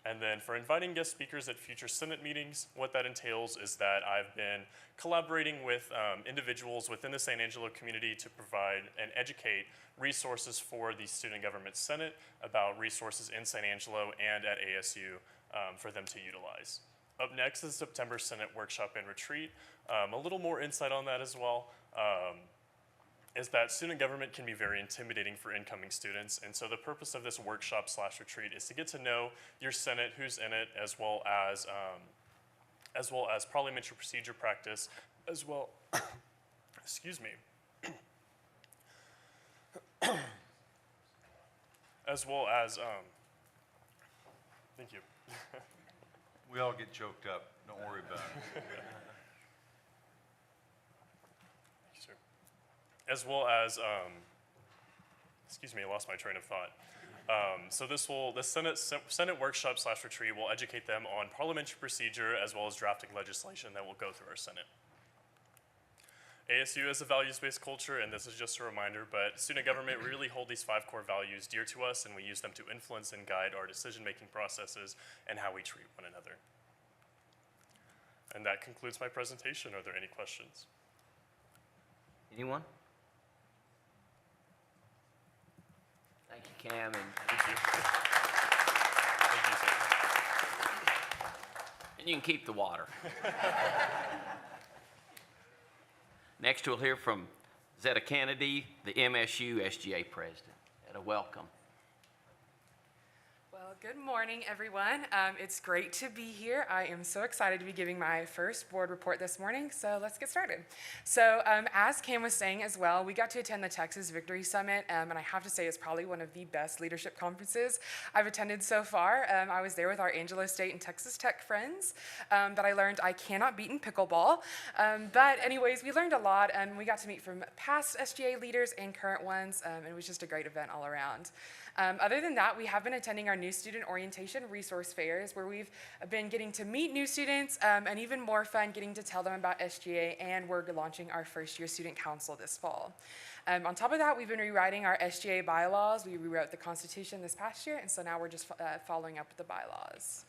And then for inviting guest speakers at future Senate meetings, what that entails is that I've been collaborating with individuals within the San Angelo community to provide and educate resources for the Student Government Senate about resources in San Angelo and at ASU for them to utilize. Up next is September Senate Workshop and Retreat. A little more insight on that as well. Is that student government can be very intimidating for incoming students, and so the purpose of this workshop/retreat is to get to know your Senate, who's in it, as well as parliamentary procedure practice, as well, excuse me, as well as, thank you. We all get choked up. Don't worry about it. As well as, excuse me, I lost my train of thought. So the Senate workshop/retreat will educate them on parliamentary procedure as well as drafting legislation that will go through our Senate. ASU is a values-based culture, and this is just a reminder, but student government really hold these 5 core values dear to us, and we use them to influence and guide our decision-making processes and how we treat one another. And that concludes my presentation. Are there any questions? Anyone? Thank you, Cam, and Thank you. Thank you, sir. and you can keep the water. Next, we'll hear from Zetta Kennedy, the MSU SGA president. Zetta, welcome. Well, good morning, everyone. It's great to be here. I am so excited to be giving my first board report this morning, so let's get started. So as Cam was saying as well, we got to attend the Texas Victory Summit, and I have to say it's probably one of the best leadership conferences I've attended so far. I was there with our Angelo State and Texas Tech friends that I learned I cannot beat in pickleball. But anyways, we learned a lot, and we got to meet from past SGA leaders and current ones, and it was just a great event all around. Other than that, we have been attending our new student orientation resource fairs where we've been getting to meet new students and even more fun getting to tell them about SGA, and we're launching our first year student council this fall. On top of that, we've been rewriting our SGA bylaws. We rewrote the Constitution this past year, and so now we're just following up with the bylaws.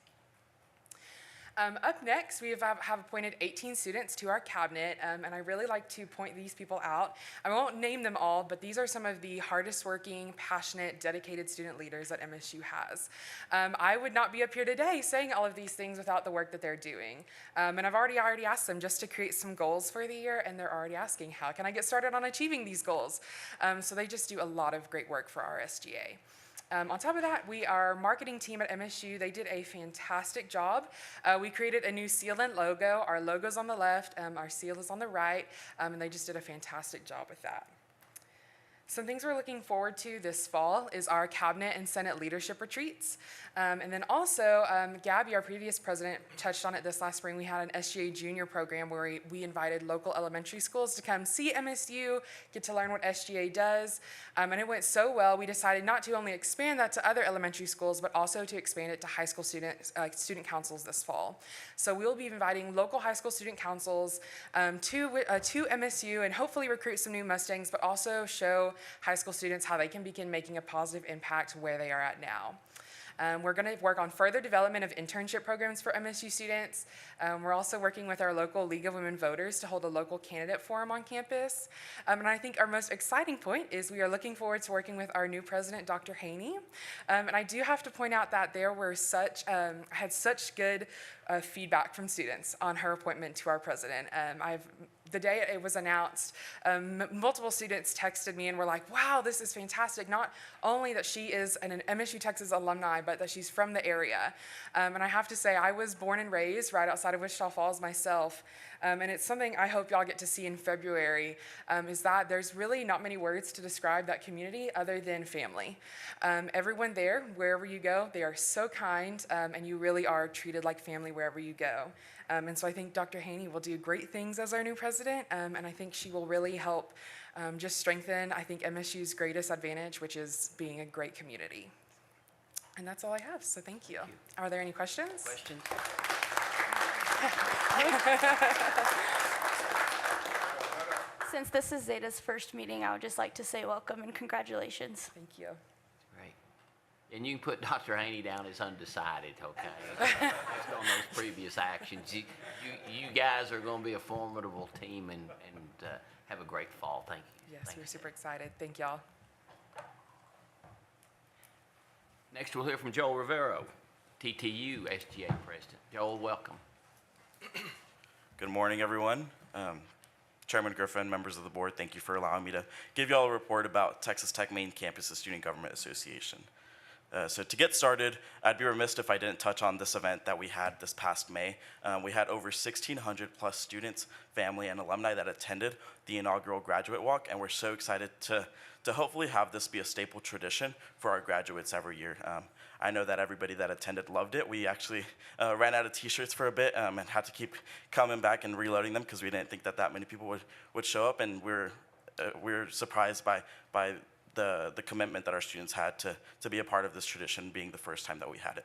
Up next, we have appointed 18 students to our cabinet, and I really like to point these people out. I won't name them all, but these are some of the hardest working, passionate, dedicated student leaders that MSU has. I would not be up here today saying all of these things without the work that they're doing. And I've already asked them just to create some goals for the year, and they're already asking, how can I get started on achieving these goals? So they just do a lot of great work for our SGA. On top of that, our marketing team at MSU, they did a fantastic job. We created a new seal and logo. Our logo's on the left, our seal is on the right, and they just did a fantastic job with that. Some things we're looking forward to this fall is our cabinet and Senate leadership retreats. And then also, Gabby, our previous president, touched on it this last spring. We had an SGA junior program where we invited local elementary schools to come see MSU, get to learn what SGA does. And it went so well, we decided not to only expand that to other elementary schools, but also to expand it to high school student councils this fall. So we'll be inviting local high school student councils to MSU and hopefully recruit some new Mustangs, but also show high school students how they can begin making a positive impact where they are at now. We're going to work on further development of internship programs for MSU students. We're also working with our local League of Women Voters to hold a local candidate forum on campus. And I think our most exciting point is we are looking forward to working with our new president, Dr. Haney. And I do have to point out that there were had such good feedback from students on her appointment to our president. The day it was announced, multiple students texted me and were like, wow, this is fantastic. Not only that she is an MSU Texas alumni, but that she's from the area. And I have to say, I was born and raised right outside of Wichita Falls myself. And it's something I hope y'all get to see in February, is that there's really not many words to describe that community other than family. Everyone there, wherever you go, they are so kind, and you really are treated like family wherever you go. And so I think Dr. Haney will do great things as our new president, and I think she will really help just strengthen, I think, MSU's greatest advantage, which is being a great community. And that's all I have, so thank you. Are there any questions? Questions? Since this is Zeta's first meeting, I would just like to say welcome and congratulations. Thank you. Great. And you can put Dr. Haney down as undecided, okay? Based on those previous actions. You guys are going to be a formidable team and have a great fall. Thank you. Yes, we're super excited. Thank y'all. Next, we'll hear from Joel Rivero, TTU SGA President. Joel, welcome. Good morning, everyone. Chairman Griffin, members of the board, thank you for allowing me to give you all a report about Texas Tech Main Campus Student Government Association. So to get started, I'd be remiss if I didn't touch on this event that we had this past May. We had over 1,600 plus students, family, and alumni that attended the inaugural graduate walk, and we're so excited to hopefully have this be a staple tradition for our graduates every year. I know that everybody that attended loved it. We actually ran out of t-shirts for a bit and had to keep coming back and reloading them because we didn't think that many people would show up, and we're surprised by the commitment that our students had to be a part of this tradition, being the first time that we had it.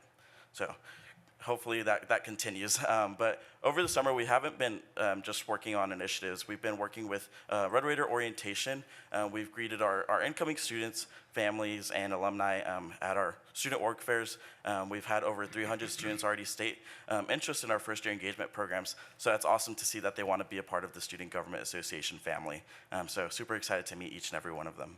So hopefully that continues. But over the summer, we haven't been just working on initiatives. We've been working with Red Raider orientation. We've greeted our incoming students, families, and alumni at our student org fairs. We've had over 300 students already state interest in our first year engagement programs. So that's awesome to see that they want to be a part of the Student Government Association family. So super excited to meet each and every one of them.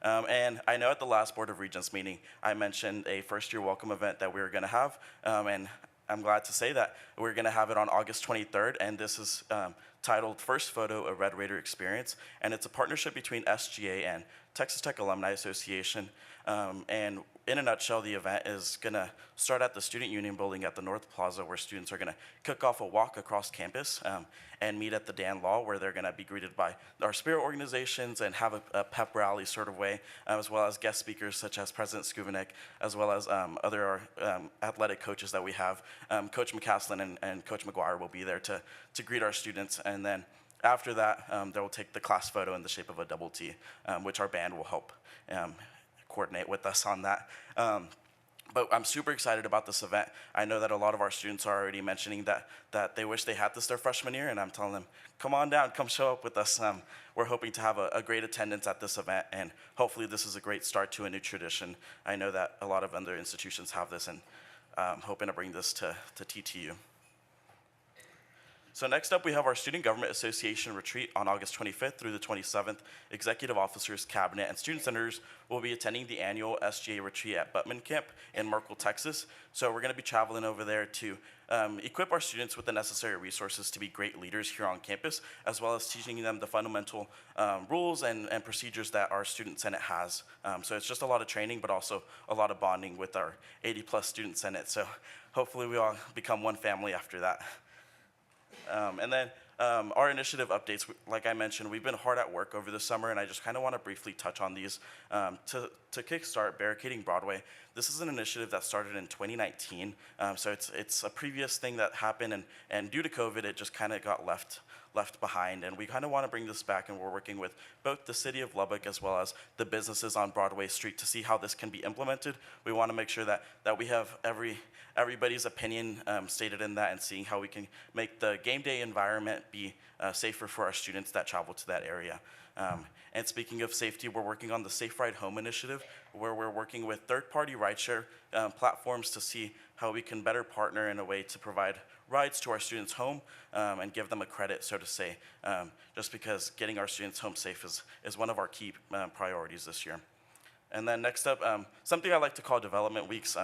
And I know at the last Board of Regents meeting, I mentioned a first-year welcome event that we were going to have, and I'm glad to say that we're going to have it on August 23rd, and this is titled First Photo, a Red Raider Experience, and it's a partnership between SGA and Texas Tech Alumni Association, and in a nutshell, the event is going to start at the Student Union building at the North Plaza, where students are going to kick off a walk across campus and meet at the Dan Law, where they're going to be greeted by our spirit organizations and have a pep rally sort of way, as well as guest speakers such as President Skuvanek, as well as other athletic coaches that we have. Coach McCaslin and Coach McGuire will be there to greet our students, and then after that, they will take the class photo in the shape of a double T, which our band will help coordinate with us on that. But I'm super excited about this event. I know that a lot of our students are already mentioning that they wish they had this their freshman year, and I'm telling them, come on down, come show up with us. We're hoping to have a great attendance at this event, and hopefully this is a great start to a new tradition. I know that a lot of other institutions have this, and I'm hoping to bring this to TTU. So next up, we have our Student Government Association retreat on August 25th through the 27th. Executive officers, cabinet, and student senators will be attending the annual SGA retreat at Buttman Camp in Merkel, Texas. So we're going to be traveling over there to equip our students with the necessary resources to be great leaders here on campus, as well as teaching them the fundamental rules and procedures that our student senate has. So it's just a lot of training, but also a lot of bonding with our 80-plus student senate. So hopefully we all become one family after that. And then our initiative updates, like I mentioned, we've been hard at work over the summer, and I just kind of want to briefly touch on these. To kickstart Barricading Broadway, this is an initiative that started in 2019, so it's a previous thing that happened, and due to COVID, it just kind of got left behind, and we kind of want to bring this back, and we're working with both the city of Lubbock as well as the businesses on Broadway Street to see how this can be implemented. We want to make sure that we have everybody's opinion stated in that, and seeing how we can make the game day environment be safer for our students that travel to that area. And speaking of safety, we're working on the Safe Ride Home initiative, where we're working with third-party rideshare platforms to see how we can better partner in a way to provide rides to our students home and give them a credit, so to say, just because getting our students home safe is one of our key priorities this year. And then next up, something I like to call development weeks.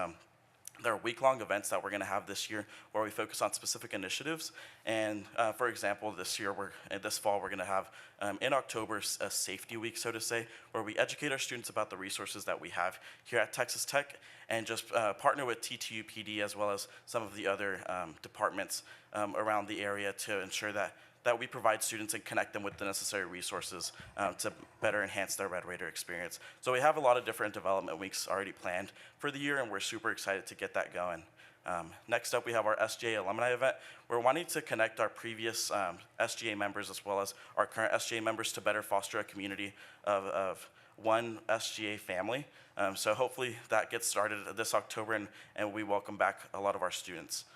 There are week-long events that we're going to have this year where we focus on specific initiatives. And for example, this fall, we're going to have in October a safety week, so to say, where we educate our students about the resources that we have here at Texas Tech, and just partner with TTU PD as well as some of the other departments around the area to ensure that we provide students and connect them with the necessary resources to better enhance their Red Raider experience. So we have a lot of different development weeks already planned for the year, and we're super excited to get that going. Next up, we have our SGA alumni event. We're wanting to connect our previous SGA members as well as our current SGA members to better foster a community of one SGA family. So hopefully that gets started this October, and we welcome back a lot of our students.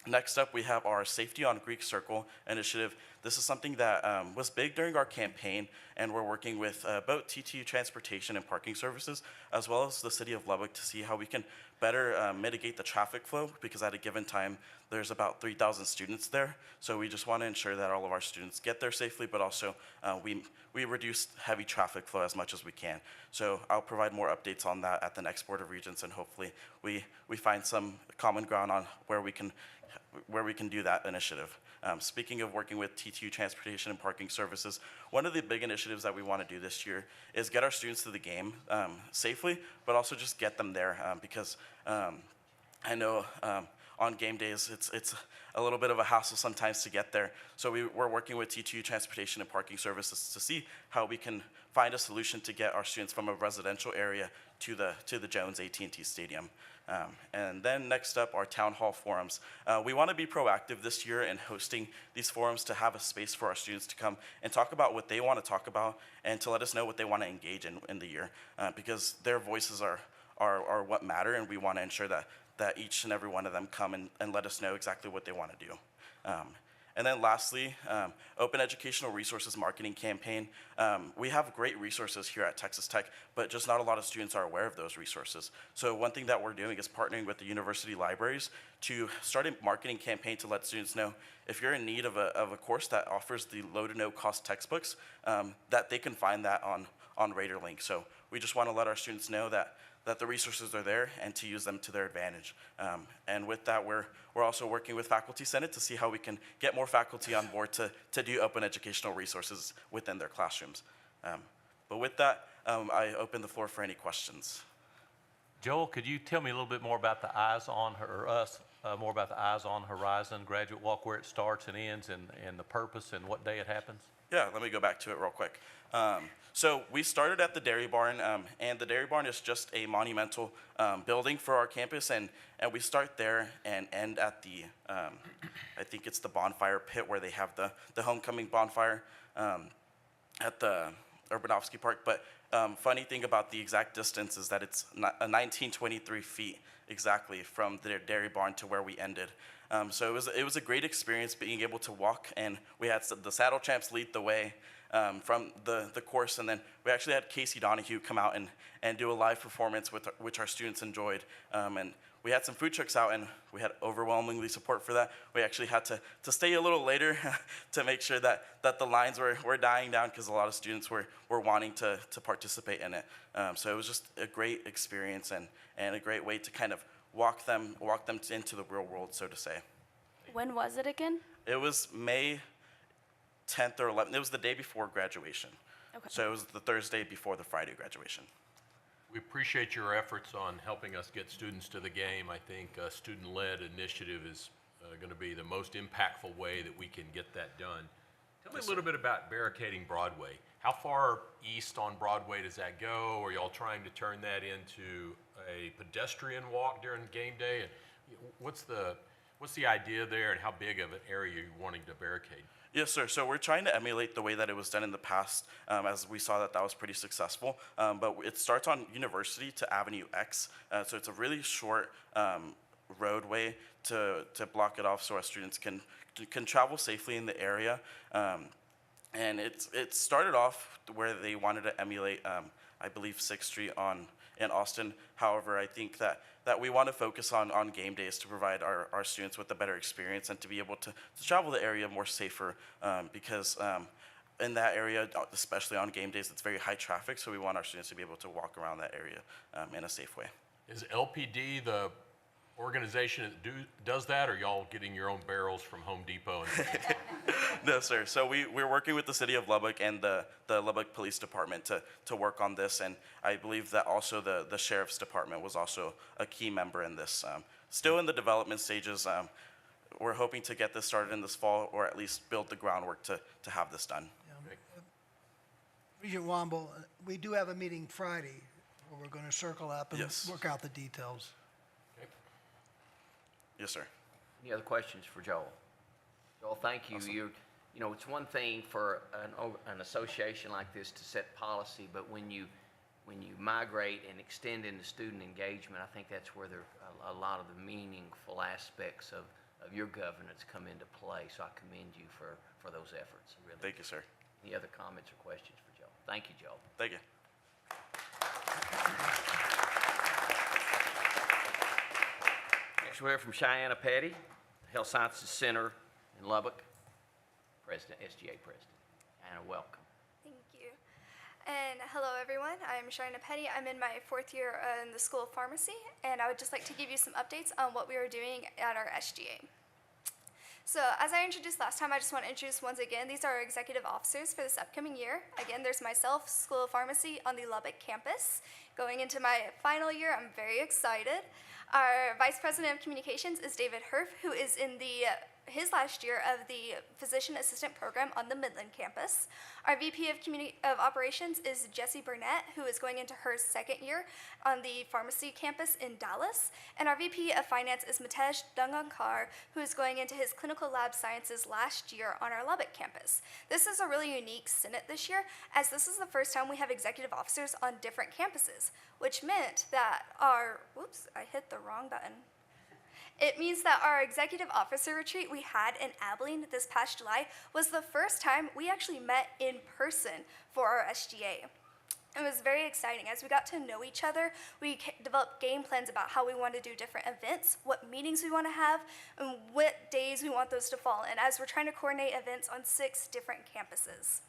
Next up, we have our Safety on Greek Circle initiative. This is something that was big during our campaign, and we're working with both TTU Transportation and Parking Services, as well as the City of Lubbock, to see how we can better mitigate the traffic flow, because at a given time, there's about 3,000 students there. So we just want to ensure that all of our students get there safely, but also we reduce heavy traffic flow as much as we can. So I'll provide more updates on that at the next Board of Regents, and hopefully we find some common ground on where we can do that initiative. Speaking of working with TTU Transportation and Parking Services, one of the big initiatives that we want to do this year is get our students to the game safely, but also just get them there, because I know on game days it's a little bit of a hassle sometimes to get there. So we're working with TTU Transportation and Parking Services to see how we can find a solution to get our students from a residential area to the Jones AT&T Stadium. And then next up, our town hall forums. We want to be proactive this year in hosting these forums to have a space for our students to come and talk about what they want to talk about, and to let us know what they want to engage in the year, because their voices are what matter, and we want to ensure that each and every one of them come and let us know exactly what they want to do. And then lastly, Open Educational Resources Marketing Campaign. We have great resources here at Texas Tech, but just not a lot of students are aware of those resources. So one thing that we're doing is partnering with the university libraries to start a marketing campaign to let students know if you're in need of a course that offers the low to no cost textbooks, that they can find that on RaiderLink. So we just want to let our students know that the resources are there and to use them to their advantage. And with that, we're also working with Faculty Senate to see how we can get more faculty on board to do open educational resources within their classrooms. But with that, I open the floor for any questions. Joel, could you tell me a little bit more about the more about the Eyes on Horizon Graduate Walk, where it starts and ends, and the purpose and what day it happens? Yeah, let me go back to it real quick. So we started at the Dairy Barn, and the Dairy Barn is just a monumental building for our campus, and we start there and end at the, I think it's the bonfire pit where they have the homecoming bonfire at the Urbanovsky Park. But funny thing about the exact distance is that it's 1923 feet exactly from the Dairy Barn to where we ended. So it was a great experience being able to walk, and we had the Saddle Champs lead the way from the course, and then we actually had Casey Donahue come out and do a live performance which our students enjoyed. And we had some food trucks out, and we had overwhelmingly support for that. We actually had to stay a little later to make sure that the lines were dying down, because a lot of students were wanting to participate in it. So it was just a great experience and a great way to kind of walk them into the real world, so to say. When was it again? It was May 10th or 11th. It was the day before graduation. Okay. So it was the Thursday before the Friday graduation. We appreciate your efforts on helping us get students to the game. I think a student-led initiative is going to be the most impactful way that we can get that done. Tell me a little bit about barricading Broadway. How far east on Broadway does that go? Are y'all trying to turn that into a pedestrian walk during game day? And what's the idea there, and how big of an area are you wanting to barricade? Yes, sir. So we're trying to emulate the way that it was done in the past, as we saw that was pretty successful. But it starts on University to Avenue X. So it's a really short roadway to block it off so our students can travel safely in the area. And it started off where they wanted to emulate, I believe, 6th Street in Austin. However, I think that we want to focus on game days to provide our students with a better experience and to be able to travel the area more safer, because in that area, especially on game days, it's very high traffic, so we want our students to be able to walk around that area in a safe way. Is LPD the organization that does that, or y'all getting your own barrels from Home Depot? No, sir. So we're working with the city of Lubbock and the Lubbock Police Department to work on this, and I believe that also the Sheriff's Department was also a key member in this. Still in the development stages. We're hoping to get this started in this fall, or at least build the groundwork to have this done. Regent Womble, we do have a meeting Friday where we're going to circle up and Yes. work out the details. Yes, sir. Any other questions for Joel? Joel, thank you. Awesome. You know, it's one thing for an association like this to set policy, but when you migrate and extend into student engagement, I think that's where a lot of the meaningful aspects of your governance come into play. So I commend you for those efforts. Really. Thank you, sir. Any other comments or questions for Joel? Thank you, Joel. Thank you. Next, we'll hear from Cheyenne Petty, the Health Sciences Center in Lubbock, President, SGA President. Cheyenne, welcome. Thank you. And hello, everyone. I'm Sharna Petty. I'm in my 4th year in the School of Pharmacy, and I would just like to give you some updates on what we are doing at our SGA. So as I introduced last time, I just want to introduce once again, these are our executive officers for this upcoming year. Again, there's myself, School of Pharmacy on the Lubbock campus. Going into my final year, I'm very excited. Our Vice President of Communications is David Herf, who is in his last year of the Physician Assistant Program on the Midland campus. Our VP of Operations is Jessie Burnett, who is going into her 2nd year on the pharmacy campus in Dallas. And our VP of Finance is Mitesh Dungankar, who is going into his clinical lab sciences last year on our Lubbock campus. This is a really unique Senate this year, as this is the first time we have executive officers on different campuses, which meant that I hit the wrong button. It means that our executive officer retreat we had in Abilene this past July was the first time we actually met in person for our SGA. It was very exciting. As we got to know each other, we developed game plans about how we want to do different events, what meetings we want to have, and what days we want those to fall in, as we're trying to coordinate events on 6 different campuses.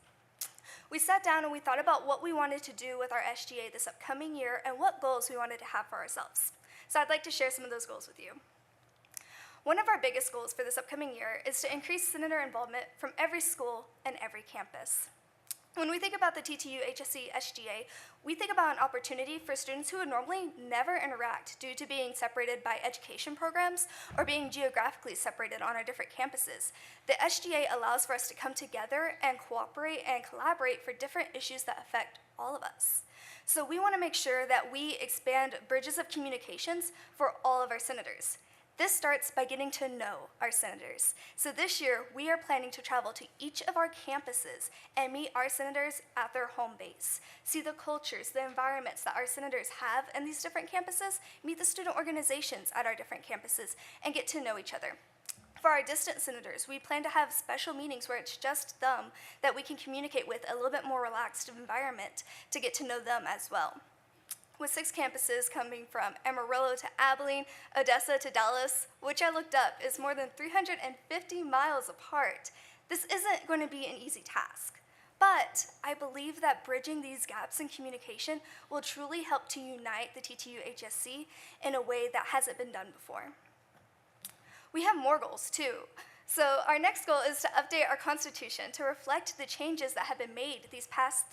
We sat down and we thought about what we wanted to do with our SGA this upcoming year and what goals we wanted to have for ourselves. So I'd like to share some of those goals with you. One of our biggest goals for this upcoming year is to increase senator involvement from every school and every campus. When we think about the TTU HSC SGA, we think about an opportunity for students who would normally never interact due to being separated by education programs or being geographically separated on our different campuses. The SGA allows for us to come together and cooperate and collaborate for different issues that affect all of us. So we want to make sure that we expand bridges of communications for all of our senators. This starts by getting to know our senators. So this year, we are planning to travel to each of our campuses and meet our senators at their home base. See the cultures, the environments that our senators have in these different campuses, meet the student organizations at our different campuses, and get to know each other. For our distant senators, we plan to have special meetings where it's just them that we can communicate with a little bit more relaxed environment to get to know them as well. With 6 campuses coming from Amarillo to Abilene, Odessa to Dallas, which I looked up is more than 350 miles apart, this isn't going to be an easy task. But I believe that bridging these gaps in communication will truly help to unite the TTU HSC in a way that hasn't been done before. We have more goals too. So our next goal is to update our Constitution to reflect the changes that have been made the past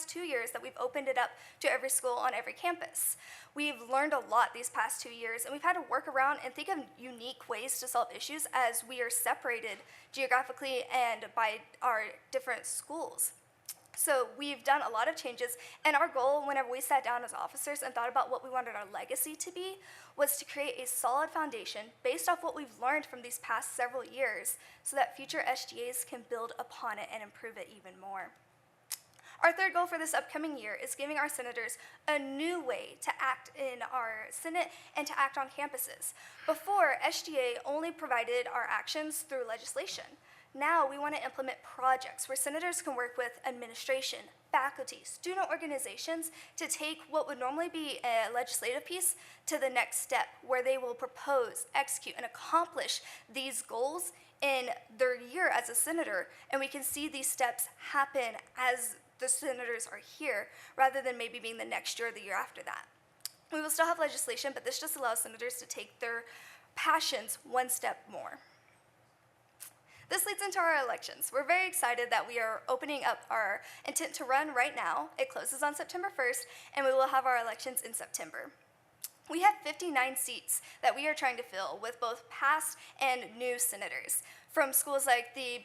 2 years that we've opened it up to every school on every campus. We've learned a lot these past 2 years, and we've had to work around and think of unique ways to solve issues as we are separated geographically and by our different schools. So we've done a lot of changes, and our goal whenever we sat down as officers and thought about what we wanted our legacy to be was to create a solid foundation based off what we've learned from these past several years so that future SGAs can build upon it and improve it even more. Our third goal for this upcoming year is giving our senators a new way to act in our Senate and to act on campuses. Before, SGA only provided our actions through legislation. Now we want to implement projects where senators can work with administration, faculty, student organizations to take what would normally be a legislative piece to the next step, where they will propose, execute, and accomplish these goals in their year as a senator, and we can see these steps happen as the senators are here, rather than maybe being the next year or the year after that. We will still have legislation, but this just allows senators to take their passions one step more. This leads into our elections. We're very excited that we are opening up our intent to run right now. It closes on September 1st, and we will have our elections in September. We have 59 seats that we are trying to fill with both past and new senators from schools like the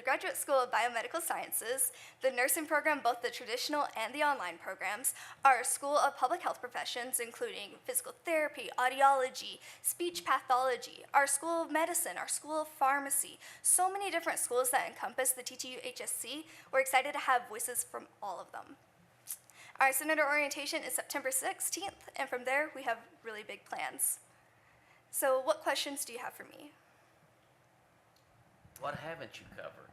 Graduate School of Biomedical Sciences, the nursing program, both the traditional and the online programs, our School of Public Health Professions, including physical therapy, audiology, speech pathology, our School of Medicine, our School of Pharmacy, so many different schools that encompass the TTU HSC. We're excited to have voices from all of them. Our senator orientation is September 16th, and from there we have really big plans. So what questions do you have for me? What haven't you covered?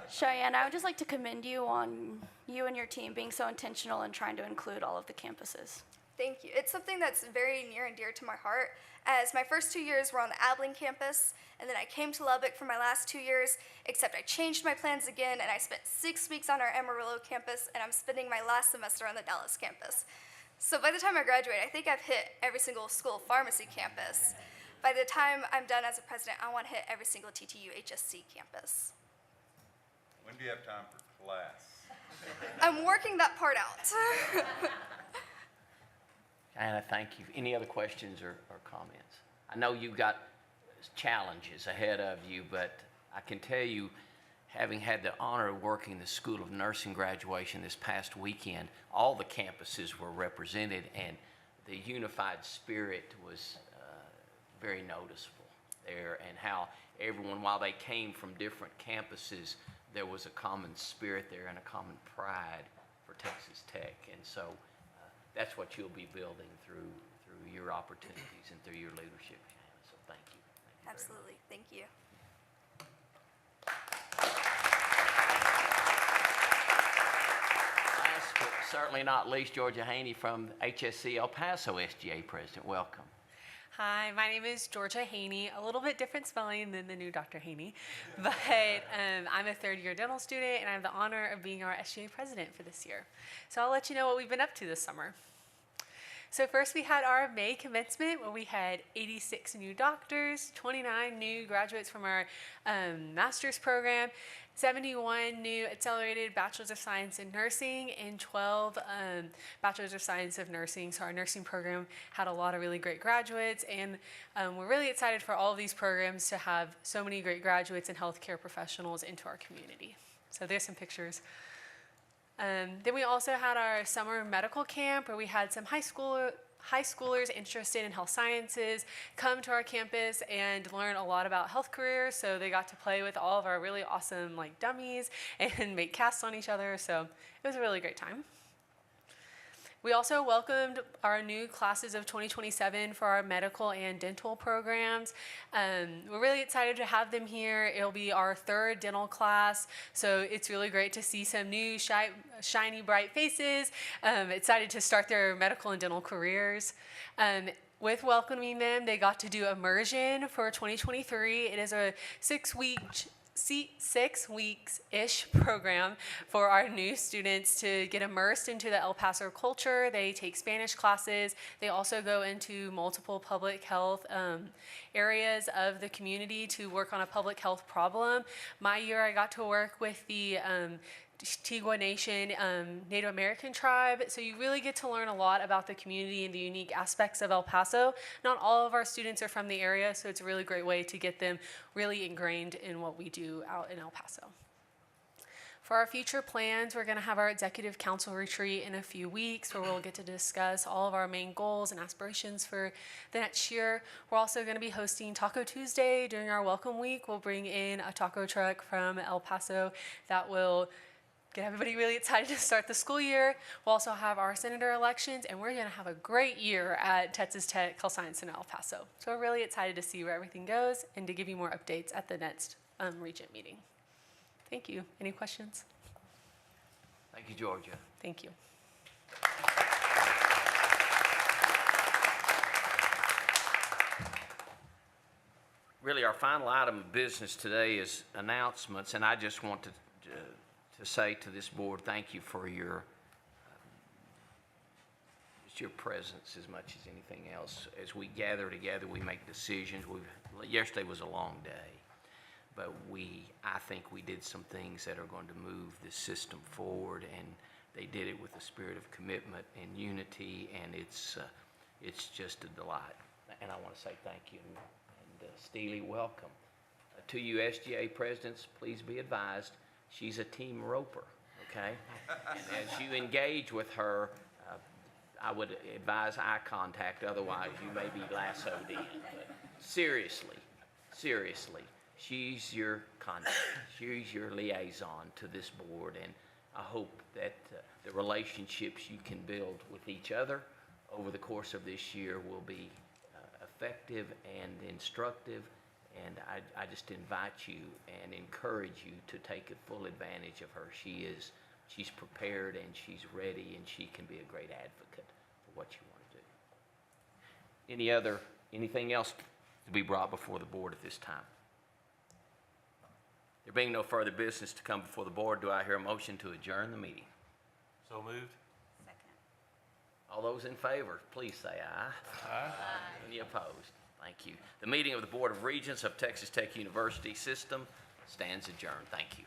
Cheyenne, I would just like to commend you on you and your team being so intentional in trying to include all of the campuses. Thank you. It's something that's very near and dear to my heart, as my first 2 years were on the Abilene campus, and then I came to Lubbock for my last 2 years, except I changed my plans again, and I spent 6 weeks on our Amarillo campus, and I'm spending my last semester on the Dallas campus. So by the time I graduate, I think I've hit every single school of pharmacy campus. By the time I'm done as a president, I want to hit every single TTU HSC campus. When do you have time for class? I'm working that part out. Anna, thank you. Any other questions or comments? I know you've got challenges ahead of you, but I can tell you, having had the honor of working the School of Nursing graduation this past weekend, all the campuses were represented, and the unified spirit was very noticeable there, and how everyone, while they came from different campuses, there was a common spirit there and a common pride for Texas Tech. And so that's what you'll be building through your opportunities and through your leadership. So thank you. Absolutely. Thank you. Last but certainly not least, Georgia Haney from HSC El Paso SGA President. Welcome. Hi, my name is Georgia Haney, a little bit different spelling than the new Dr. Haney, but I'm a third-year dental student, and I have the honor of being our SGA president for this year. So I'll let you know what we've been up to this summer. So first we had our May commencement, where we had 86 new doctors, 29 new graduates from our master's program, 71 new accelerated Bachelor's of Science in Nursing, and 12 Bachelor's of Science of Nursing. So our nursing program had a lot of really great graduates, and we're really excited for all of these programs to have so many great graduates and healthcare professionals into our community. So there's some pictures. Then we also had our summer medical camp, where we had some high schoolers interested in health sciences come to our campus and learn a lot about health careers. So they got to play with all of our really awesome dummies and make casts on each other. So it was a really great time. We also welcomed our new classes of 2027 for our medical and dental programs. We're really excited to have them here. It'll be our third dental class, so it's really great to see some new shiny, bright faces, excited to start their medical and dental careers. With welcoming them, they got to do immersion for 2023. It is a 6 weeks-ish program for our new students to get immersed into the El Paso culture. They take Spanish classes. They also go into multiple public health areas of the community to work on a public health problem. My year, I got to work with the Tigua Nation Native American tribe. So you really get to learn a lot about the community and the unique aspects of El Paso. Not all of our students are from the area, so it's a really great way to get them really ingrained in what we do out in El Paso. For our future plans, we're going to have our Executive Council retreat in a few weeks, where we'll get to discuss all of our main goals and aspirations for the next year. We're also going to be hosting Taco Tuesday during our Welcome Week. We'll bring in a taco truck from El Paso that will get everybody really excited to start the school year. We'll also have our senator elections, and we're going to have a great year at Texas Tech Health Science in El Paso. So we're really excited to see where everything goes and to give you more updates at the next Regent meeting. Thank you. Any questions? Thank you, Georgia. Thank you. Really, our final item of business today is announcements, and I just want to say to this board, thank you for your just your presence as much as anything else. As we gather together, we make decisions. Yesterday was a long day, but I think we did some things that are going to move this system forward, and they did it with a spirit of commitment and unity, and it's just a delight. And I want to say thank you, and Steely, welcome. To you SGA presidents, please be advised, she's a team roper, okay? And as you engage with her, I would advise eye contact, otherwise you may be lassoed in. But seriously, she's your contact, she's your liaison to this board, and I hope that the relationships you can build with each other over the course of this year will be effective and instructive. And I just invite you and encourage you to take full advantage of her. She's prepared and she's ready, and she can be a great advocate for what you want to do. Anything else to be brought before the board at this time? There being no further business to come before the board, do I hear a motion to adjourn the meeting? So moved. All those in favor, please say aye. Aye. Any opposed? Thank you. The meeting of the Board of Regents of Texas Tech University System stands adjourned. Thank you.